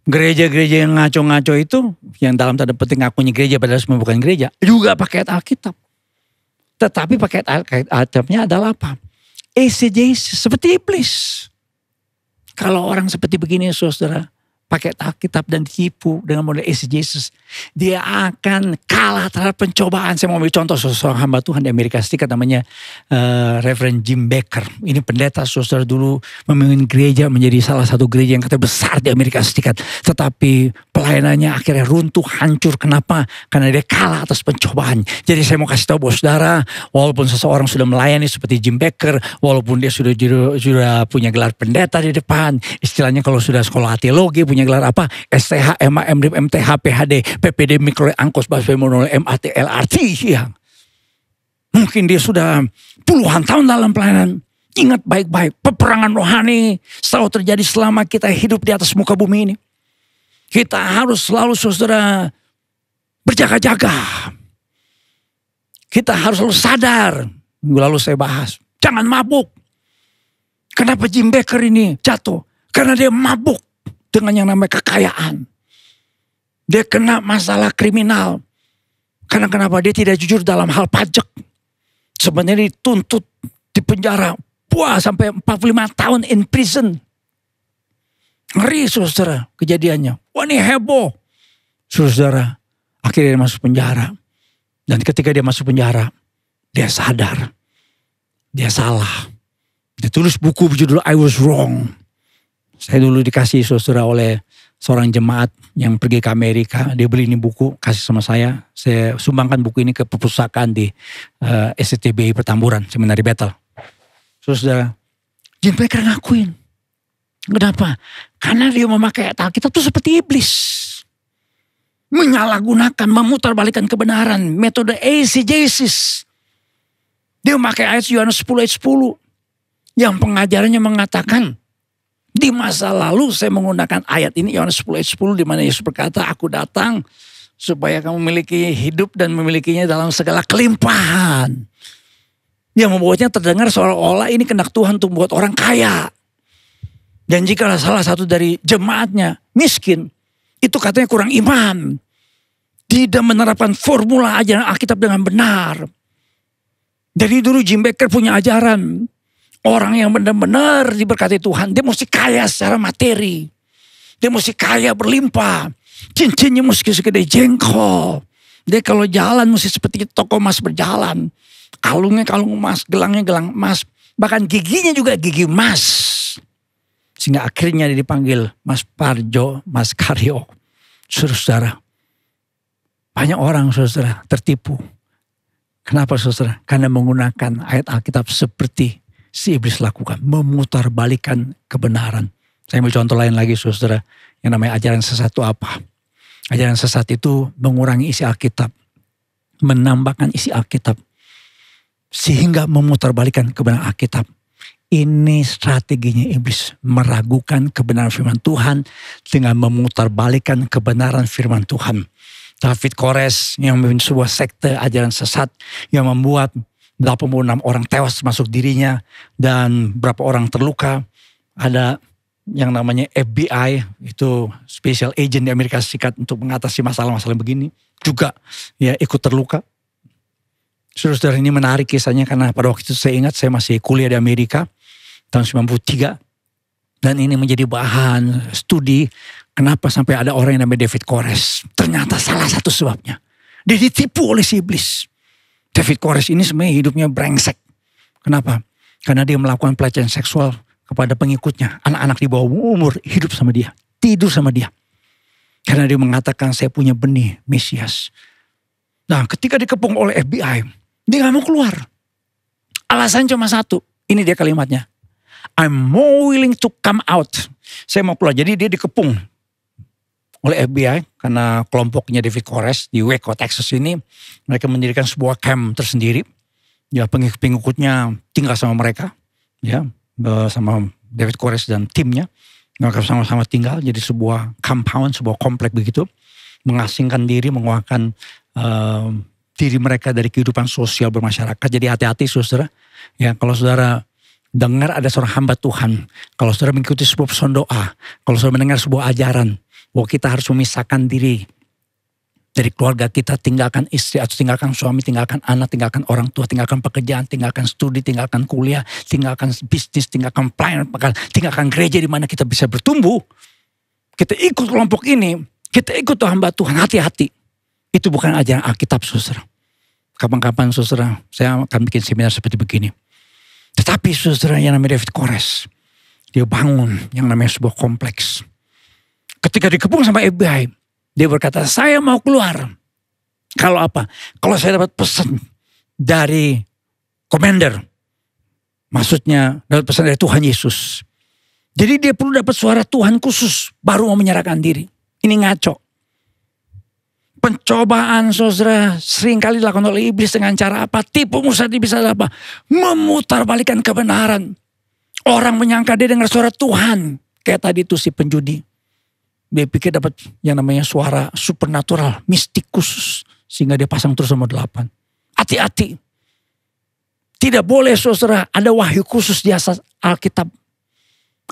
Gereja-gereja yang ngaco-ngaco itu, yang dalam tanda petik ngakunya gereja padahal semua bukan gereja, juga pakai ayat Alkitab. Tetapi pakai ayat Alkitabnya adalah apa? Eisegesis, seperti iblis. Kalau orang seperti begini saudara, pakai Alkitab dan ditipu dengan model eisegesis, dia akan kalah terhadap pencobaan. Saya mau ambil contoh seorang hamba Tuhan di Amerika Serikat namanya Reverend Jim Baker. Ini pendeta saudara dulu memimpin gereja menjadi salah satu gereja yang katanya besar di Amerika Serikat. Tetapi pelayanannya akhirnya runtuh, hancur. Kenapa? Karena dia kalah atas pencobaan. Jadi saya mau kasih tahu bahwa saudara, walaupun seseorang sudah melayani seperti Jim Baker, walaupun dia sudah punya gelar pendeta di depan, istilahnya kalau sudah sekolah teologi, punya gelar apa? STH, MA, MDIP, MTH, PhD, PPD, Mikro, Angkos, Basfe, Monol, MAT, LRT. Ya. Mungkin dia sudah puluhan tahun dalam pelayanan. Ingat baik-baik, peperangan rohani selalu terjadi selama kita hidup di atas muka bumi ini. Kita harus selalu saudara berjaga-jaga. Kita harus selalu sadar. Minggu lalu saya bahas, jangan mabuk. Kenapa Jim Baker ini jatuh? Karena dia mabuk dengan yang namanya kekayaan. Dia kena masalah kriminal. Karena kenapa? Dia tidak jujur dalam hal pajak. Sebenarnya dituntut di penjara. Wah, sampai 45 tahun in prison. Ngeri saudara kejadiannya. Wah, ini heboh. Saudara, akhirnya dia masuk penjara. Dan ketika dia masuk penjara, dia sadar. Dia salah. Dia tulis buku berjudul I Was Wrong. Saya dulu dikasih saudara oleh seorang jemaat yang pergi ke Amerika. Dia beli ini buku, kasih sama saya. Saya sumbangkan buku ini ke perpustakaan di SCTBI Petamburan, Seminari Bethel. Saudara, Jim Baker ngakuin. Kenapa? Karena dia memakai ayat Alkitab itu seperti iblis. Menyalahgunakan, memutarbalikkan kebenaran. Metode eisegesis. Dia memakai ayat Yohanes 10 ayat 10. Yang pengajarannya mengatakan, di masa lalu saya menggunakan ayat ini Yohanes 10 ayat 10 di mana Yesus berkata, aku datang supaya kamu memiliki hidup dan memilikinya dalam segala kelimpahan. Yang membuatnya terdengar seolah-olah ini kehendak Tuhan untuk membuat orang kaya. Dan jika salah satu dari jemaatnya miskin, itu katanya kurang iman. Tidak menerapkan formula ajaran Alkitab dengan benar. Jadi dulu Jim Baker punya ajaran. Orang yang benar-benar diberkati Tuhan, dia mesti kaya secara materi. Dia mesti kaya berlimpah. Cincinnya mesti segede jengkol. Dia kalau jalan mesti seperti toko emas berjalan. Kalungnya kalung emas, gelangnya gelang emas. Bahkan giginya juga gigi emas. Sehingga akhirnya dia dipanggil Mas Parjo, Mas Karyo. Saudara, banyak orang saudara tertipu. Kenapa saudara? Karena menggunakan ayat Alkitab seperti si iblis lakukan. Memutarbalikkan kebenaran. Saya ambil contoh lain lagi saudara. Yang namanya ajaran sesat itu apa? Ajaran sesat itu mengurangi isi Alkitab. Menambahkan isi Alkitab. Sehingga memutarbalikkan kebenaran Alkitab. Ini strateginya iblis. Meragukan kebenaran firman Tuhan. Dengan memutarbalikkan kebenaran firman Tuhan. David Kores yang memimpin sebuah sekte ajaran sesat. Yang membuat 86 orang tewas masuk dirinya. Dan berapa orang terluka. Ada yang namanya FBI. Itu special agent di Amerika Serikat untuk mengatasi masalah-masalah begini. Juga ya ikut terluka. Saudara ini menarik kisahnya karena pada waktu itu saya ingat saya masih kuliah di Amerika tahun 93. Dan ini menjadi bahan studi kenapa sampai ada orang yang namanya David Kores. Ternyata salah satu sebabnya. Dia ditipu oleh si iblis. David Kores ini sebenarnya hidupnya brengsek. Kenapa? Karena dia melakukan pelecehan seksual kepada pengikutnya. Anak-anak di bawah umur hidup sama dia. Tidur sama dia. Karena dia mengatakan saya punya benih Mesias. Nah ketika dikepung oleh FBI. Dia gak mau keluar. Alasan cuma satu. Ini dia kalimatnya. I'm more willing to come out. Saya mau keluar. Jadi dia dikepung oleh FBI. Karena kelompoknya David Kores di Waco, Texas ini. Mereka mendirikan sebuah camp tersendiri. Ya pengikutnya tinggal sama mereka. Ya sama David Kores dan timnya. Mereka sama-sama tinggal. Jadi sebuah compound, sebuah komplek begitu. Mengasingkan diri, mengeluarkan diri mereka dari kehidupan sosial bermasyarakat. Jadi hati-hati saudara. Ya kalau saudara dengar ada seorang hamba Tuhan. Kalau saudara mengikuti sebuah pesan doa. Kalau saudara mendengar sebuah ajaran. Bahwa kita harus memisahkan diri dari keluarga kita. Tinggalkan istri atau tinggalkan suami. Tinggalkan anak, tinggalkan orang tua. Tinggalkan pekerjaan, tinggalkan studi, tinggalkan kuliah. Tinggalkan bisnis, tinggalkan pelayanan. Tinggalkan gereja di mana kita bisa bertumbuh. Kita ikut kelompok ini. Kita ikut hamba Tuhan. Hati-hati. Itu bukan ajaran Alkitab saudara. Kapan-kapan saudara saya akan bikin seminar seperti begini. Tetapi saudara yang namanya David Kores. Dia bangun yang namanya sebuah kompleks. Ketika dikepung sama FBI. Dia berkata saya mau keluar. Kalau apa? Kalau saya dapat pesan dari commander. Maksudnya dapat pesan dari Tuhan Yesus. Jadi dia perlu dapat suara Tuhan khusus. Baru mau menyerahkan diri. Ini ngaco. Pencobaan saudara seringkali dilakukan oleh iblis dengan cara apa? Tipu musnah bisa apa? Memutarbalikkan kebenaran. Orang menyangka dia dengar suara Tuhan. Kayak tadi itu si penjudi. Dia pikir dapat yang namanya suara supernatural, mistik khusus. Sehingga dia pasang terus nomor 8. Hati-hati. Tidak boleh saudara ada wahyu khusus di atas Alkitab.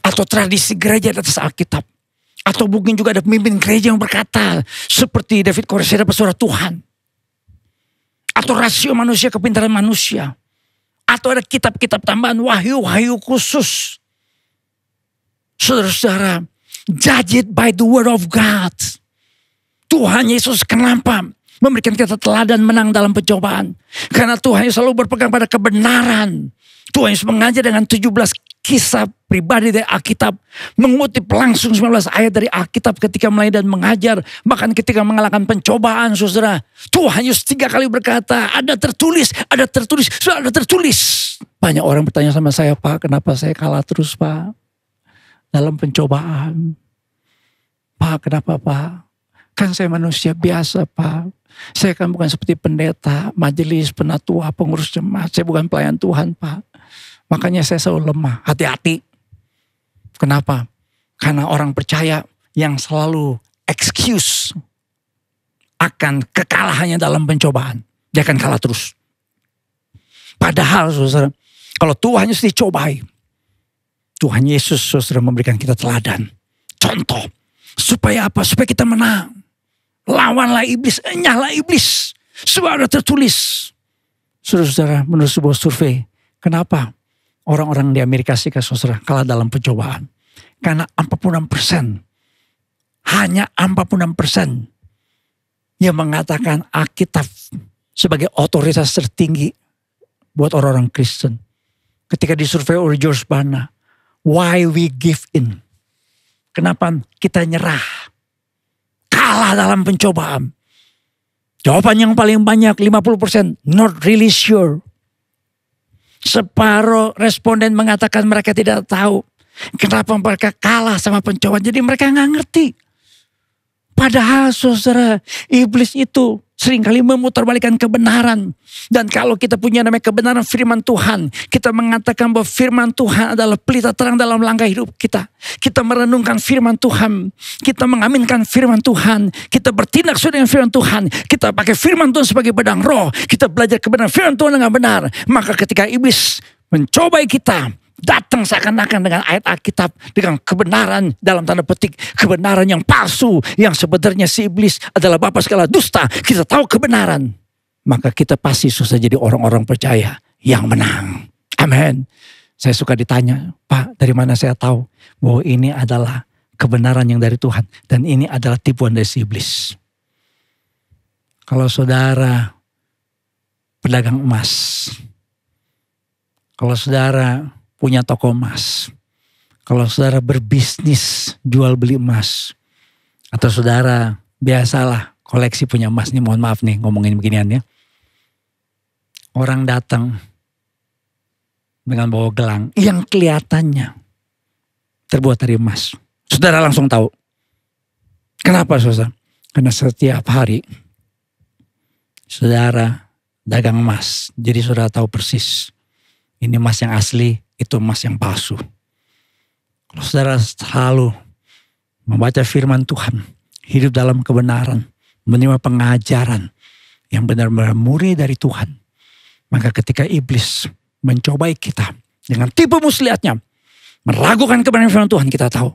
Atau tradisi gereja di atas Alkitab. Atau mungkin juga ada pemimpin gereja yang berkata seperti David Koresh dapat suara Tuhan. Atau rasio manusia kepintaran manusia. Atau ada kitab-kitab tambahan wahyu-wahyu khusus. Saudara-saudara, judge it by the word of God. Tuhan Yesus kenapa memberikan kita teladan menang dalam pencobaan? Karena Tuhan Yesus selalu berpegang pada kebenaran. Tuhan Yesus mengajar dengan 17 kisah pribadi dari Alkitab. Mengutip langsung 19 ayat dari Alkitab ketika mulai dan mengajar. Bahkan ketika mengalahkan pencobaan saudara. Tuhan Yesus 3 kali berkata, ada tertulis, sudah ada tertulis. Banyak orang bertanya sama saya, Pak, kenapa saya kalah terus Pak? Dalam pencobaan. Pak, kenapa Pak? Kan saya manusia biasa Pak. Saya kan bukan seperti pendeta, majelis, penatua, pengurus jemaat. Saya bukan pelayan Tuhan Pak. Makanya saya selalu lemah, hati-hati. Kenapa? Karena orang percaya yang selalu excuse akan kekalahannya dalam pencobaan. Dia akan kalah terus. Padahal saudara, kalau Tuhan Yesus dicobai, Tuhan Yesus saudara memberikan kita teladan. Contoh, supaya apa? Supaya kita menang. Lawanlah iblis, enyahlah iblis. Sudah tertulis. Saudara-saudara, menurut sebuah survei, kenapa orang-orang di Amerika Serikat saudara kalah dalam pencobaan? Karena 46%, hanya 46% yang mengatakan Alkitab sebagai otoritas tertinggi buat orang-orang Kristen. Ketika disurvei oleh George Barna, why we give in? Kenapa kita nyerah? Kalah dalam pencobaan. Jawaban yang paling banyak 50%, not really sure. Separuh responden mengatakan mereka tidak tahu kenapa mereka kalah sama pencobaan. Jadi mereka nggak ngerti. Padahal saudara, iblis itu seringkali memutarbalikkan kebenaran. Dan kalau kita punya namanya kebenaran firman Tuhan, kita mengatakan bahwa firman Tuhan adalah pelita terang dalam langkah hidup kita. Kita merenungkan firman Tuhan, kita mengaminkan firman Tuhan, kita bertindak sesuai dengan firman Tuhan, kita pakai firman Tuhan sebagai pedang roh, kita belajar kebenaran firman Tuhan dengan benar. Maka ketika iblis mencobai kita, datang seakan-akan dengan ayat Alkitab, dengan kebenaran dalam tanda petik, kebenaran yang palsu, yang sebenarnya si iblis adalah bapa segala dusta. Kita tahu kebenaran, maka kita pasti susah jadi orang-orang percaya yang menang. Amin. Saya suka ditanya, Pak, dari mana saya tahu bahwa ini adalah kebenaran yang dari Tuhan dan ini adalah tipuan dari si iblis? Kalau saudara pedagang emas, kalau saudara punya toko emas, kalau saudara berbisnis jual beli emas, atau saudara biasalah koleksi punya emas nih, mohon maaf nih ngomongin beginian ya. Orang datang dengan bawa gelang yang kelihatannya terbuat dari emas. Saudara langsung tahu. Kenapa saudara? Karena setiap hari saudara dagang emas. Jadi saudara tahu persis. Ini emas yang asli, itu emas yang palsu. Kalau saudara selalu membaca firman Tuhan, hidup dalam kebenaran, menerima pengajaran yang benar-benar murni dari Tuhan, maka ketika iblis mencobai kita dengan tipu muslihatnya, meragukan kebenaran firman Tuhan, kita tahu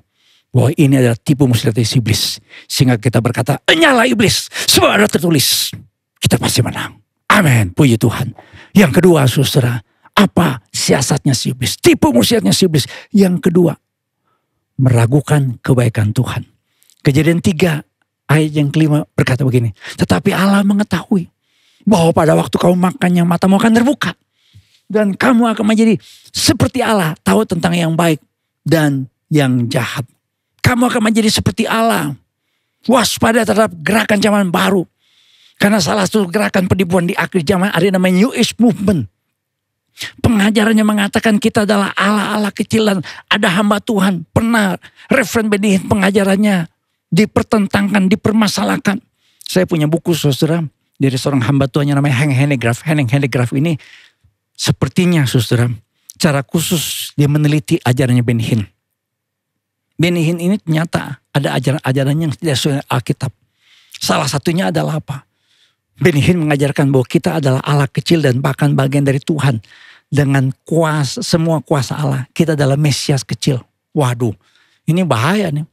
bahwa ini adalah tipu muslihat dari iblis. Sehingga kita berkata, enyahlah iblis, sebab ada tertulis, kita pasti menang. Amin, puji Tuhan. Yang kedua saudara, apa siasatnya si iblis? Tipu muslihatnya si iblis. Yang kedua, meragukan kebaikan Tuhan. Kejadian 3 ayat yang kelima berkata begini. Tetapi Allah mengetahui bahwa pada waktu kamu makannya matamu akan terbuka. Dan kamu akan menjadi seperti Allah, tahu tentang yang baik dan yang jahat. Kamu akan menjadi seperti Allah. Waspada terhadap gerakan zaman baru. Karena salah satu gerakan penipuan di akhir zaman ada namanya New Age Movement. Pengajarannya mengatakan kita adalah Allah-Allah kecil dan ada hamba Tuhan. Pernah Reverend Benny pengajarannya dipertentangkan, dipermasalahkan. Saya punya buku saudara dari seorang hamba Tuhan yang namanya Hank Hanegraaff. Hank Hanegraaff ini sepertinya saudara cara khusus dia meneliti ajarannya Benny Hinn. Benny Hinn ini ternyata ada ajaran-ajaran yang tidak sesuai Alkitab. Salah satunya adalah apa? Benny Hinn mengajarkan bahwa kita adalah Allah kecil dan bahkan bagian dari Tuhan. Dengan kuasa, semua kuasa Allah. Kita adalah Mesias kecil. Waduh, ini bahaya nih.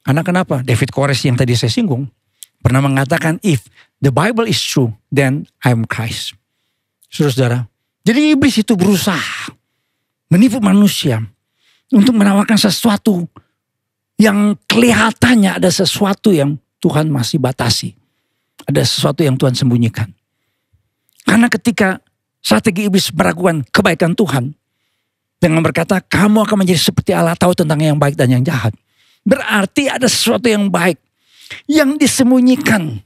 Karena kenapa? David Koresh yang tadi saya singgung pernah mengatakan, if the Bible is true, then I'm Christ. Saudara-saudara, jadi iblis itu berusaha menipu manusia untuk menawarkan sesuatu yang kelihatannya ada sesuatu yang Tuhan masih batasi. Ada sesuatu yang Tuhan sembunyikan. Karena ketika strategi iblis meragukan kebaikan Tuhan dengan berkata, kamu akan menjadi seperti Allah, tahu tentang yang baik dan yang jahat. Berarti ada sesuatu yang baik yang disembunyikan,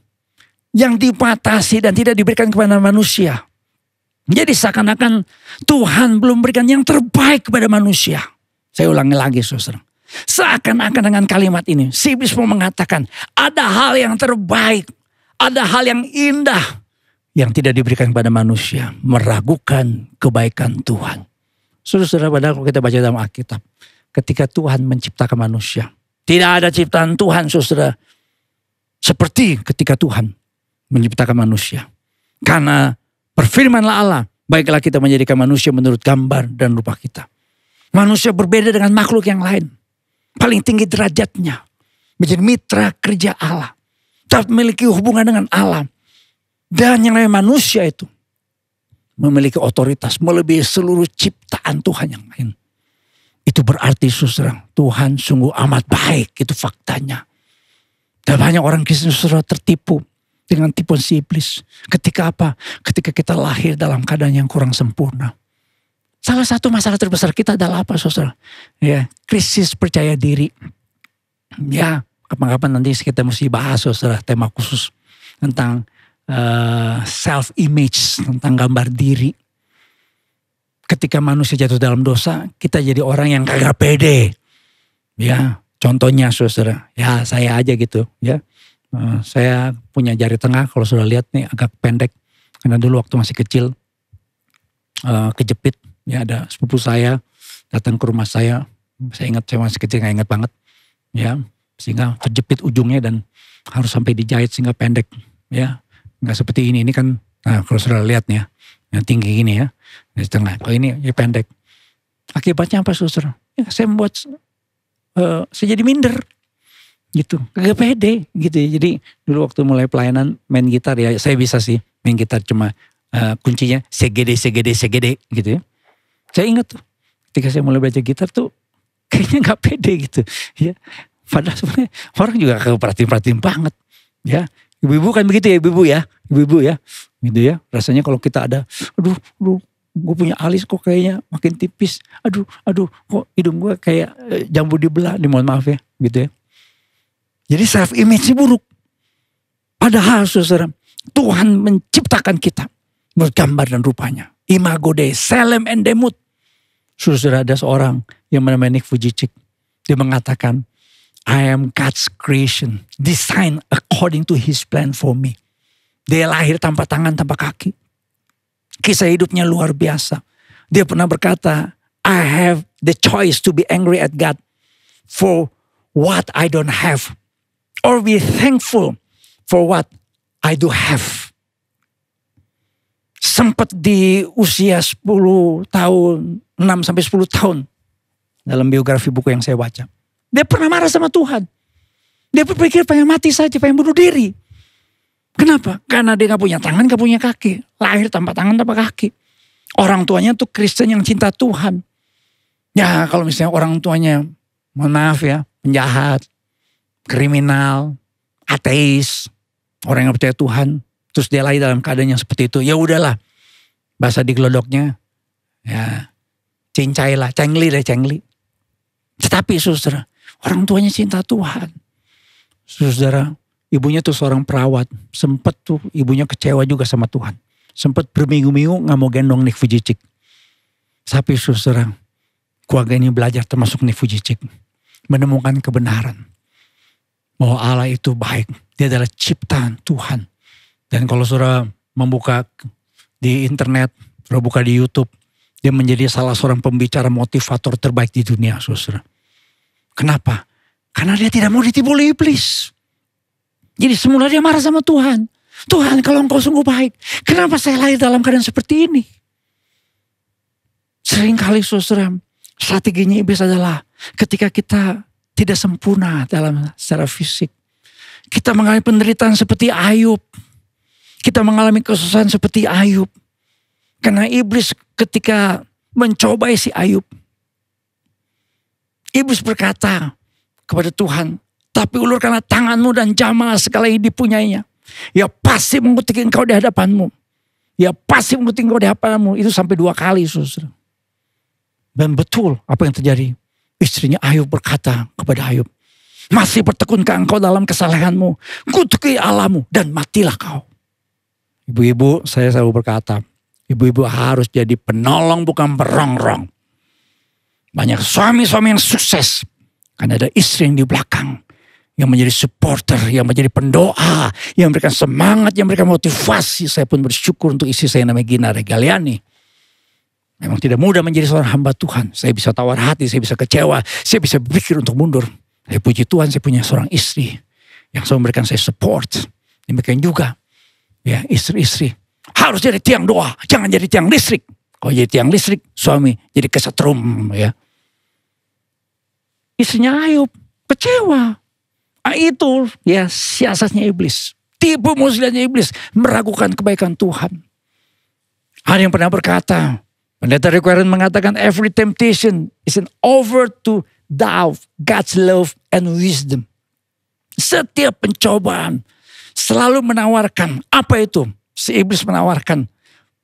yang dibatasi dan tidak diberikan kepada manusia. Jadi seakan-akan Tuhan belum berikan yang terbaik kepada manusia. Saya ulangi lagi saudara. Seakan-akan dengan kalimat ini, si iblis mau mengatakan ada hal yang terbaik, ada hal yang indah yang tidak diberikan kepada manusia, meragukan kebaikan Tuhan. Saudara-saudara, padahal kalau kita baca dalam Alkitab, ketika Tuhan menciptakan manusia, tidak ada ciptaan Tuhan, saudara, seperti ketika Tuhan menciptakan manusia. Karena berfirmanlah Allah, baiklah kita menjadikan manusia menurut gambar dan rupa kita. Manusia berbeda dengan makhluk yang lain. Paling tinggi derajatnya, menjadi mitra kerja Allah. Tak memiliki hubungan dengan Allah. Dan yang namanya manusia itu memiliki otoritas melebihi seluruh ciptaan Tuhan yang lain. Itu berarti saudara, Tuhan sungguh amat baik, itu faktanya. Dan banyak orang Kristen saudara tertipu dengan tipuan si iblis. Ketika apa? Ketika kita lahir dalam keadaan yang kurang sempurna. Salah satu masalah terbesar kita adalah apa saudara? Ya, krisis percaya diri. Ya, kapan-kapan nanti kita mesti bahas saudara tema khusus tentang self image, tentang gambar diri. Ketika manusia jatuh dalam dosa, kita jadi orang yang kagak pede. Ya, contohnya saudara, ya saya aja gitu ya. Saya punya jari tengah, kalau sudah lihat nih agak pendek. Karena dulu waktu masih kecil kejepit. Ya, ada sepupu saya datang ke rumah saya. Saya ingat saya masih kecil, gak ingat banget. Ya, sehingga terjepit ujungnya dan harus sampai dijahit sehingga pendek. Ya, nggak seperti ini kan. Nah, kalau sudah lihat nih ya, yang tinggi gini ya, di tengah. Kalau ini ya pendek. Akibatnya apa saudara? Ya, saya membuat saya jadi minder. Gitu, kagak pede gitu ya. Jadi dulu waktu mulai pelayanan main gitar ya, saya bisa sih main gitar, cuma kuncinya segede gitu ya. Saya ingat tuh ketika saya mulai belajar gitar tuh kayaknya gak pede gitu ya. Padahal sebenarnya orang juga kagak perhatiin banget ya. Ibu-ibu kan begitu ya, ibu-ibu ya gitu ya. Rasanya kalau kita ada aduh gue punya alis kok kayaknya makin tipis, aduh kok hidung gue kayak jambu dibelah, mohon maaf ya gitu ya. Jadi self image buruk. Padahal saudara, Tuhan menciptakan kita bergambar dan rupanya. Imago Dei, Selem and Demut. Saudara, ada seorang yang namanya Nick Vujicic. Dia mengatakan, I am God's creation, designed according to His plan for me. Dia lahir tanpa tangan, tanpa kaki. Kisah hidupnya luar biasa. Dia pernah berkata, I have the choice to be angry at God for what I don't have. Or be thankful for what I do have. Sempat di usia 10 tahun, 6 sampai 10 tahun. Dalam biografi buku yang saya baca. Dia pernah marah sama Tuhan. Dia berpikir pengen mati saja, pengen bunuh diri. Kenapa? Karena dia gak punya tangan, gak punya kaki. Lahir tanpa tangan, tanpa kaki. Orang tuanya tuh Kristen yang cinta Tuhan. Ya kalau misalnya orang tuanya, mohon maaf ya, penjahat, kriminal, ateis, orang yang percaya Tuhan, terus dia lahir dalam keadaan yang seperti itu, ya udahlah, bahasa digelodoknya, ya cincailah, cengli. Tetapi saudara, orang tuanya cinta Tuhan. Saudara, ibunya tuh seorang perawat, sempat tuh ibunya kecewa juga sama Tuhan, sempat berminggu-minggu gak mau gendong Nick Vujicic. Tapi saudara, keluarga ini belajar termasuk Nick Vujicic, menemukan kebenaran. Bahwa Allah itu baik Dia adalah ciptaan Tuhan. Dan kalau saudara membuka di internet, saudara buka di YouTube, dia menjadi salah seorang pembicara motivator terbaik di dunia, saudara. Kenapa? Karena dia tidak mau ditipu oleh iblis. Jadi semula dia marah sama Tuhan. Tuhan, kalau engkau sungguh baik, kenapa saya lahir dalam keadaan seperti ini? Seringkali saudara, strateginya iblis adalah ketika kita tidak sempurna dalam secara fisik. Kita mengalami penderitaan seperti Ayub. Kita mengalami kesusahan seperti Ayub. Karena iblis ketika mencobai si Ayub. Iblis berkata kepada Tuhan, tapi ulurkanlah tanganmu dan jamah segala yang dipunyainya. Ya pasti mengutuk engkau di hadapanmu. Ya pasti mengutuk engkau di hadapanmu. Itu sampai 2 kali, saudara. Dan betul apa yang terjadi. Istrinya Ayub berkata kepada Ayub, masih bertekunkah engkau dalam kesalehanmu? Kutuki Allahmu dan matilah kau. Ibu-ibu, saya selalu berkata, ibu-ibu harus jadi penolong bukan perongrong. Banyak suami-suami yang sukses karena ada istri yang di belakang, yang menjadi supporter, yang menjadi pendoa, yang memberikan semangat, yang memberikan motivasi. Saya pun bersyukur untuk istri saya namanya Gina Regaliani. Memang tidak mudah menjadi seorang hamba Tuhan. Saya bisa tawar hati, saya bisa kecewa, saya bisa berpikir untuk mundur. Saya puji Tuhan, saya punya seorang istri yang selalu memberikan saya support. Demikian juga ya istri-istri harus jadi tiang doa, jangan jadi tiang listrik. Kalau jadi tiang listrik, suami jadi kesetrum ya. Istrinya Ayub kecewa. Itu ya siasatnya iblis. Tipu muslihatnya iblis, meragukan kebaikan Tuhan. Ada yang pernah berkata, Pendeta Rick Warren mengatakan every temptation is an offer to doubt God's love and wisdom. Setiap pencobaan selalu menawarkan, apa itu? Si iblis menawarkan,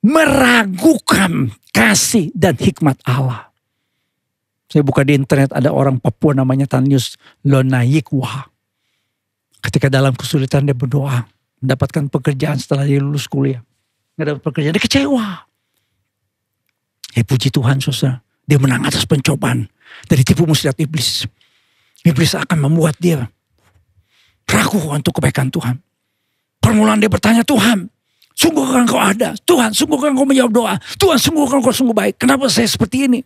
meragukan kasih dan hikmat Allah. Saya buka di internet, ada orang Papua namanya Tanius Lonayikwa. Ketika dalam kesulitan dia berdoa, mendapatkan pekerjaan setelah dia lulus kuliah. Nggak dapat pekerjaan, dia kecewa. Puji Tuhan saudara, dia menang atas pencobaan dari tipu muslihat iblis. Iblis akan membuat dia ragu untuk kebaikan Tuhan. Permulaan dia bertanya, Tuhan, sungguhkah engkau ada? Tuhan, sungguhkah engkau menjawab doa? Tuhan, sungguhkah engkau sungguh baik? Kenapa saya seperti ini?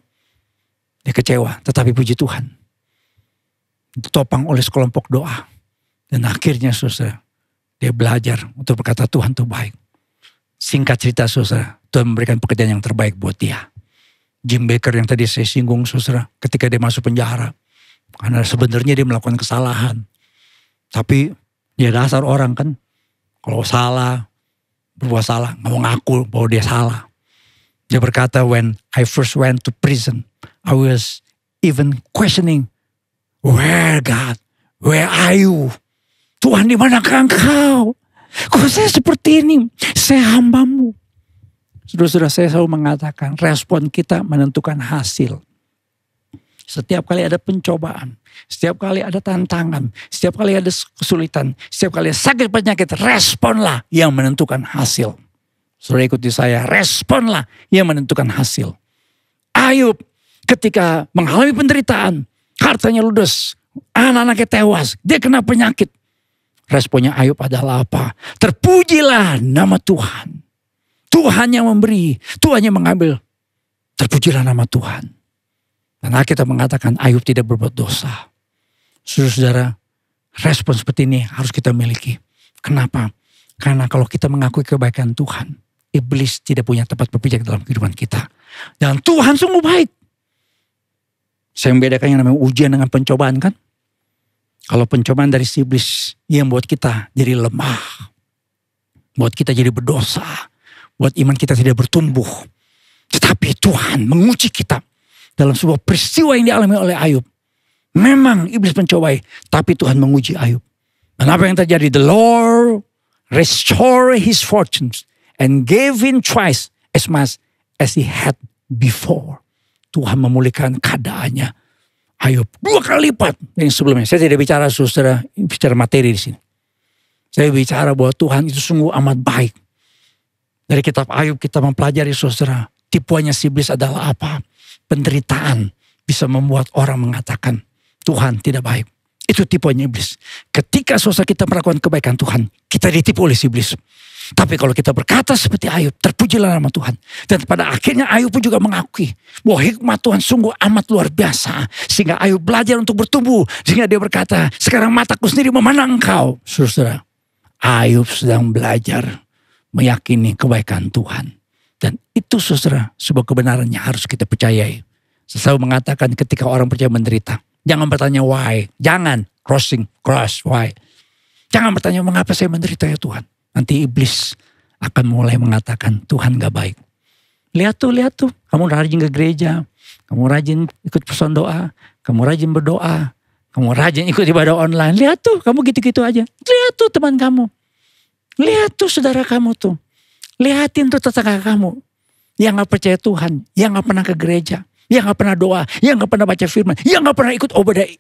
Dia kecewa, tetapi puji Tuhan. Ditopang oleh sekelompok doa. Dan akhirnya saudara, dia belajar untuk berkata Tuhan itu baik. Singkat cerita saudara, Tuhan memberikan pekerjaan yang terbaik buat dia. Jim Baker yang tadi saya singgung saudara, ketika dia masuk penjara. Karena sebenarnya dia melakukan kesalahan. Tapi dia dasar orang kan, kalau salah, berbuat salah, gak mau ngaku bahwa dia salah. Dia berkata, when I first went to prison, I was even questioning, where God, where are you? Tuhan, di manakah engkau? Kok saya seperti ini? Saya hambamu. Saudara-saudara, saya selalu mengatakan respon kita menentukan hasil. Setiap kali ada pencobaan, setiap kali ada tantangan, setiap kali ada kesulitan, setiap kali sakit penyakit, responlah yang menentukan hasil. Saudara ikuti saya, responlah yang menentukan hasil. Ayub ketika mengalami penderitaan, hartanya ludes, anak-anaknya tewas, dia kena penyakit. Responnya Ayub adalah apa? Terpujilah nama Tuhan. Tuhan yang memberi, Tuhan yang mengambil. Terpujilah nama Tuhan. Dan kita mengatakan Ayub tidak berbuat dosa. Saudara-saudara, respon seperti ini harus kita miliki. Kenapa? Karena kalau kita mengakui kebaikan Tuhan, iblis tidak punya tempat berpijak dalam kehidupan kita. Dan Tuhan sungguh baik. Saya membedakan yang namanya ujian dengan pencobaan kan. Kalau pencobaan dari si iblis yang buat kita jadi lemah. Buat kita jadi berdosa. Buat iman kita tidak bertumbuh. Tetapi Tuhan menguji kita. Dalam sebuah peristiwa yang dialami oleh Ayub. Memang iblis mencobai. Tapi Tuhan menguji Ayub. Dan apa yang terjadi? The Lord restored his fortunes. And gave him twice as much as he had before. Tuhan memulihkan keadaannya Ayub 2 kali lipat yang sebelumnya. Saya tidak bicara saudara, bicara materi di sini. Saya bicara bahwa Tuhan itu sungguh amat baik. Dari kitab Ayub kita mempelajari saudara, tipuannya si iblis adalah apa? Penderitaan bisa membuat orang mengatakan Tuhan tidak baik. Itu tipuannya iblis. Ketika saudara kita melakukan kebaikan Tuhan, kita ditipu oleh si iblis. Tapi kalau kita berkata seperti Ayub, terpujilah nama Tuhan. Dan pada akhirnya Ayub pun juga mengakui bahwa hikmat Tuhan sungguh amat luar biasa. Sehingga Ayub belajar untuk bertumbuh. Sehingga dia berkata, sekarang mataku sendiri memandang engkau. Saudara, Ayub sedang belajar meyakini kebaikan Tuhan. Dan itu saudara, sebuah kebenaran yang harus kita percayai. Saya selalu mengatakan ketika orang percaya menderita, jangan bertanya why. Jangan cross why. Jangan bertanya mengapa saya menderita ya Tuhan. Nanti iblis akan mulai mengatakan Tuhan gak baik. Lihat tuh. Kamu rajin ke gereja. Kamu rajin ikut pesan doa. Kamu rajin berdoa. Kamu rajin ikut ibadah online. Lihat tuh kamu gitu-gitu aja. Lihat tuh teman kamu. Lihat tuh saudara kamu tuh. Lihatin tuh tetangga kamu. Yang gak percaya Tuhan. Yang gak pernah ke gereja. Yang gak pernah doa. Yang gak pernah baca firman. Yang gak pernah ikut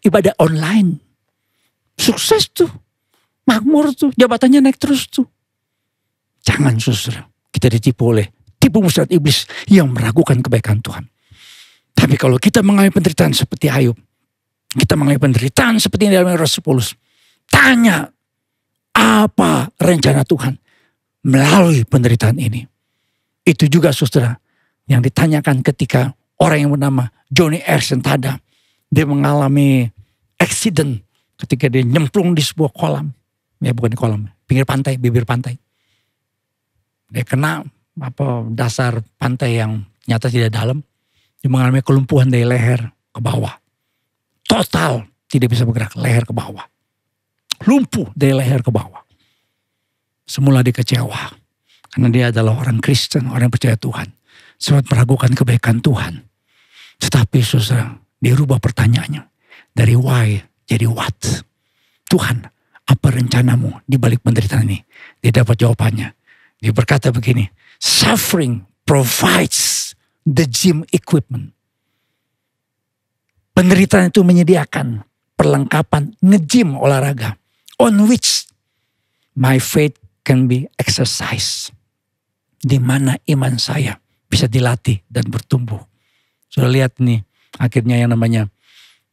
ibadah online. Sukses tuh. Makmur tuh. Jabatannya naik terus tuh. Jangan saudara, kita ditipu oleh tipu muslihat iblis yang meragukan kebaikan Tuhan. Tapi kalau kita mengalami penderitaan seperti Ayub, kita mengalami penderitaan seperti yang dalam Rasul Paulus, tanya apa rencana Tuhan melalui penderitaan ini. Itu juga saudara yang ditanyakan ketika orang yang bernama Johnny Erikson Tada, dia mengalami accident ketika dia nyemplung di sebuah kolam, ya bukan di kolam, pinggir pantai, bibir pantai. Dia kena dasar pantai yang nyata tidak dalam. Dia mengalami kelumpuhan dari leher ke bawah. Total tidak bisa bergerak, leher ke bawah. Lumpuh dari leher ke bawah. Semula dia kecewa. Karena dia adalah orang Kristen, orang yang percaya Tuhan. Sempat meragukan kebaikan Tuhan. Tetapi saudara, dia rubah pertanyaannya. Dari why jadi what. Tuhan, apa rencanamu di balik penderitaan ini? Dia dapat jawabannya. Dia berkata begini, suffering provides the gym equipment. Penderitaan itu menyediakan perlengkapan nge-gym olahraga. On which my faith can be exercised. Di mana iman saya bisa dilatih dan bertumbuh. Sudah lihat nih, akhirnya yang namanya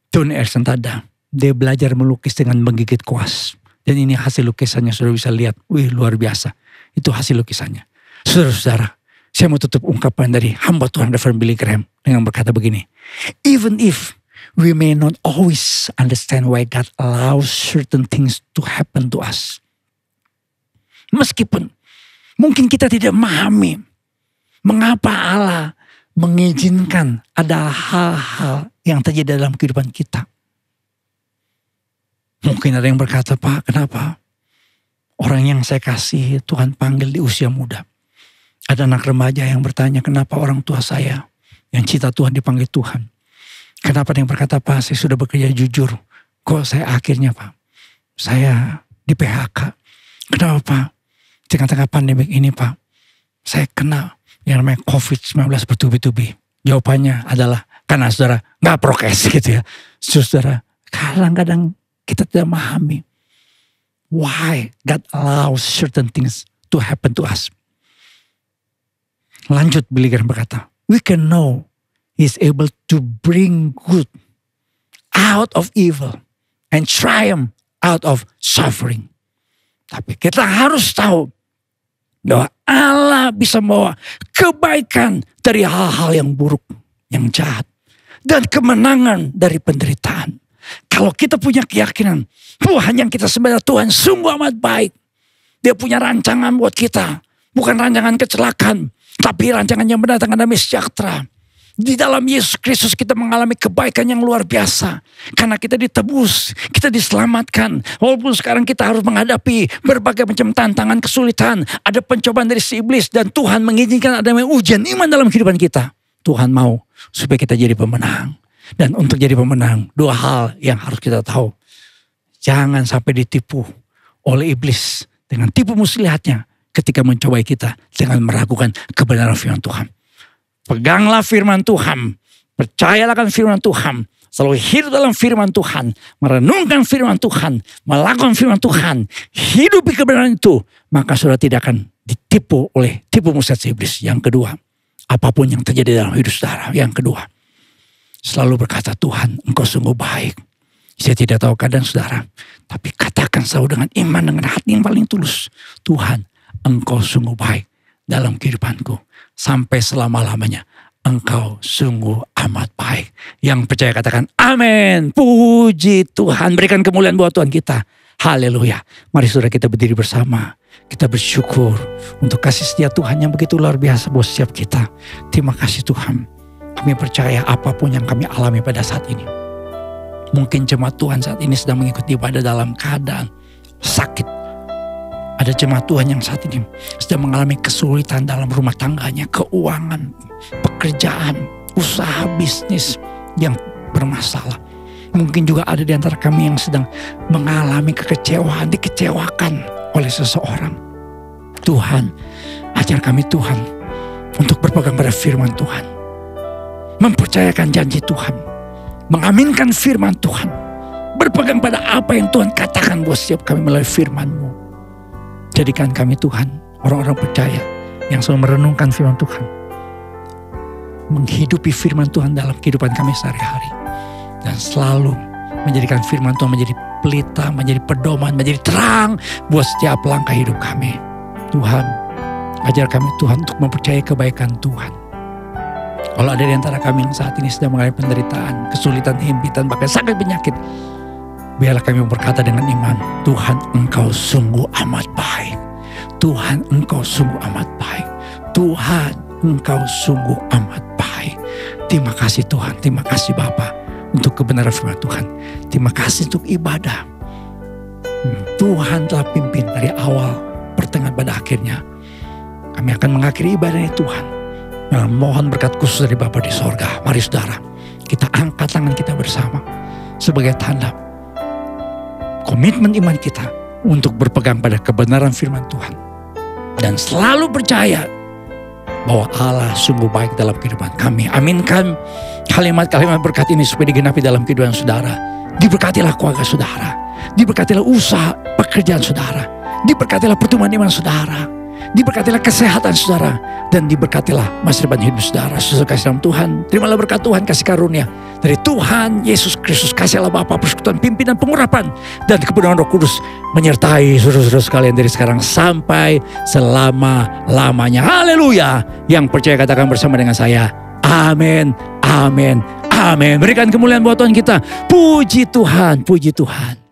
Johnny Erikson Tada. Dia belajar melukis dengan menggigit kuas. Dan ini hasil lukisannya, sudah bisa lihat. Wih, luar biasa. Itu hasil lukisannya. Saudara-saudara, saya mau tutup ungkapan dari hamba Tuhan Reverend Billy Graham dengan berkata begini. Even if we may not always understand why God allows certain things to happen to us. Meskipun mungkin kita tidak memahami mengapa Allah mengizinkan ada hal-hal yang terjadi dalam kehidupan kita. Mungkin ada yang berkata, Pak, kenapa? Orang yang saya kasih Tuhan panggil di usia muda. Ada anak remaja yang bertanya, kenapa orang tua saya yang cinta Tuhan dipanggil Tuhan? Kenapa ada yang berkata, Pak, saya sudah bekerja jujur. Kok saya akhirnya, Pak, saya di PHK. Kenapa, Pak? Di tengah-tengah pandemik ini, Pak, saya kena yang namanya COVID-19 bertubi-tubi. Jawabannya adalah, karena saudara gak prokes gitu ya. Saudara, kadang-kadang kita tidak memahami why God allows certain things to happen to us. Lanjut Billy Graham berkata, we can know He's able to bring good out of evil and triumph out of suffering. Tapi kita harus tahu bahwa Allah bisa membawa kebaikan dari hal-hal yang buruk, yang jahat. Dan kemenangan dari penderitaan. Kalau kita punya keyakinan, Tuhan yang kita sembah Tuhan sungguh amat baik. Dia punya rancangan buat kita. Bukan rancangan kecelakaan, tapi rancangan yang mendatangkan damai sejahtera. Di dalam Yesus Kristus kita mengalami kebaikan yang luar biasa. Karena kita ditebus, kita diselamatkan. Walaupun sekarang kita harus menghadapi berbagai macam tantangan, kesulitan. Ada pencobaan dari si iblis dan Tuhan mengizinkan adanya ujian iman dalam kehidupan kita. Tuhan mau supaya kita jadi pemenang. Dan untuk jadi pemenang, dua hal yang harus kita tahu. Jangan sampai ditipu oleh iblis dengan tipu muslihatnya ketika mencobai kita dengan meragukan kebenaran firman Tuhan. Peganglah firman Tuhan, percayalah akan firman Tuhan, selalu hidup dalam firman Tuhan, merenungkan firman Tuhan, melakukan firman Tuhan, hidupi kebenaran itu, maka saudara tidak akan ditipu oleh tipu muslihat iblis. Yang kedua, apapun yang terjadi dalam hidup saudara. Yang kedua, selalu berkata, Tuhan, Engkau sungguh baik. Saya tidak tahu keadaan saudara, tapi katakan selalu dengan iman, dengan hati yang paling tulus. Tuhan, Engkau sungguh baik dalam kehidupanku. Sampai selama-lamanya, Engkau sungguh amat baik. Yang percaya katakan amin. Puji Tuhan, berikan kemuliaan buat Tuhan kita. Haleluya. Mari saudara kita berdiri bersama. Kita bersyukur untuk kasih setia Tuhan yang begitu luar biasa buat setiap kita. Terima kasih Tuhan. Kami percaya apapun yang kami alami pada saat ini. Mungkin jemaat Tuhan saat ini sedang mengikuti ibadah dalam keadaan sakit. Ada jemaat Tuhan yang saat ini sedang mengalami kesulitan dalam rumah tangganya, keuangan, pekerjaan, usaha bisnis yang bermasalah. Mungkin juga ada di antara kami yang sedang mengalami kekecewaan, dikecewakan oleh seseorang. Tuhan, ajar kami Tuhan untuk berpegang pada firman Tuhan. Mempercayakan janji Tuhan. Mengaminkan firman Tuhan. Berpegang pada apa yang Tuhan katakan buat setiap kami melalui firman-Mu. Jadikan kami Tuhan, orang-orang percaya yang selalu merenungkan firman Tuhan. Menghidupi firman Tuhan dalam kehidupan kami sehari-hari. Dan selalu menjadikan firman Tuhan menjadi pelita, menjadi pedoman, menjadi terang buat setiap langkah hidup kami. Tuhan, ajar kami Tuhan untuk mempercayai kebaikan Tuhan. Kalau ada di antara kami yang saat ini sedang mengalami penderitaan, kesulitan, himpitan, bahkan sakit penyakit, biarlah kami berkata dengan iman, Tuhan Engkau sungguh amat baik. Tuhan Engkau sungguh amat baik. Tuhan Engkau sungguh amat baik. Terima kasih Tuhan, terima kasih Bapa untuk kebenaran firman Tuhan. Terima kasih untuk ibadah. Tuhan telah pimpin dari awal, pertengahan pada akhirnya. Kami akan mengakhiri ibadah ini Tuhan. Mohon berkat khusus dari Bapa di sorga. Mari saudara, kita angkat tangan kita bersama sebagai tanda komitmen iman kita untuk berpegang pada kebenaran firman Tuhan. Dan selalu percaya bahwa Allah sungguh baik dalam kehidupan kami. Aminkan kalimat-kalimat berkat ini supaya digenapi dalam kehidupan saudara. Diberkatilah keluarga saudara. Diberkatilah usaha pekerjaan saudara. Diberkatilah pertumbuhan iman saudara. Diberkatilah kesehatan saudara. Dan diberkatilah masa depan hidup saudara. Saudara kasih dalam Tuhan. Terimalah berkat Tuhan, kasih karunia dari Tuhan Yesus Kristus. Kasih Allah Bapa, persekutuan, pimpinan, pengurapan, dan kepenuhan Roh Kudus menyertai saudara-saudara sekalian dari sekarang sampai selama-lamanya. Haleluya. Yang percaya katakan bersama dengan saya. Amin, amin, amin. Berikan kemuliaan buat Tuhan kita. Puji Tuhan, puji Tuhan.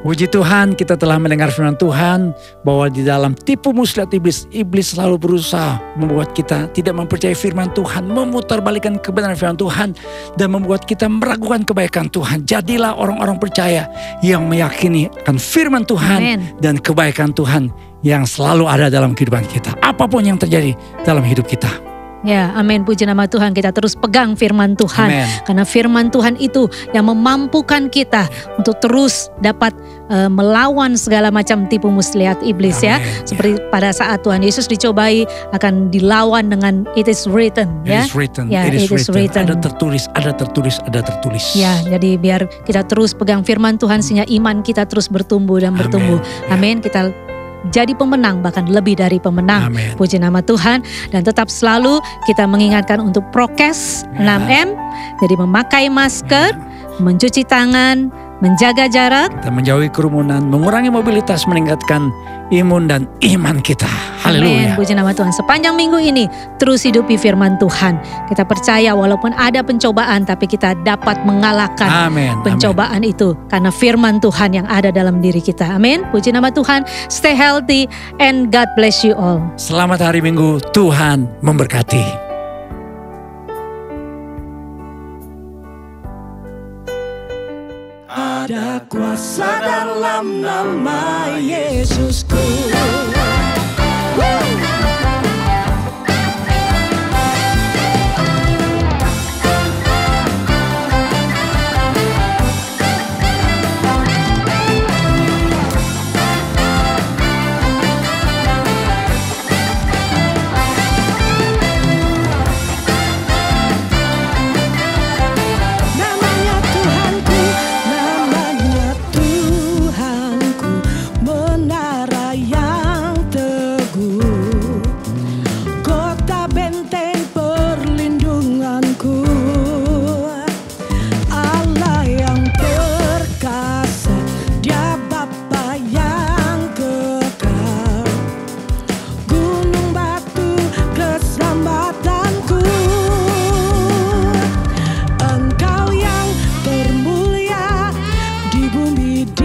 Puji Tuhan, kita telah mendengar firman Tuhan bahwa di dalam tipu muslihat iblis, iblis selalu berusaha membuat kita tidak mempercayai firman Tuhan, memutarbalikkan kebenaran firman Tuhan, dan membuat kita meragukan kebaikan Tuhan. Jadilah orang-orang percaya yang meyakini akan firman Tuhan dan kebaikan Tuhan yang selalu ada dalam kehidupan kita. Apapun yang terjadi dalam hidup kita. Ya, amin. Puji nama Tuhan. Kita terus pegang firman Tuhan. Amen. Karena firman Tuhan itu yang memampukan kita untuk terus dapat melawan segala macam tipu muslihat iblis. Amen. Ya. Seperti pada saat Tuhan Yesus dicobai akan dilawan dengan it is written. It is written. Ya, it is written. Ada tertulis, ada tertulis, ada tertulis. Ya, jadi biar kita terus pegang firman Tuhan sehingga iman kita terus bertumbuh dan bertumbuh. Amin. Kita jadi pemenang, bahkan lebih dari pemenang. Amen. Puji nama Tuhan. Dan tetap selalu kita mengingatkan untuk prokes 6M. Jadi memakai masker, mencuci tangan, menjaga jarak, kita menjauhi kerumunan, mengurangi mobilitas, meningkatkan imun dan iman kita. Haleluya. Puji nama Tuhan. Sepanjang minggu ini terus hidupi firman Tuhan. Kita percaya walaupun ada pencobaan, tapi kita dapat mengalahkan pencobaan itu karena firman Tuhan yang ada dalam diri kita. Amin. Puji nama Tuhan. Stay healthy and God bless you all. Selamat hari Minggu. Tuhan memberkati. Ada kuasa dalam nama Yesusku. Menara yang teguh. bumi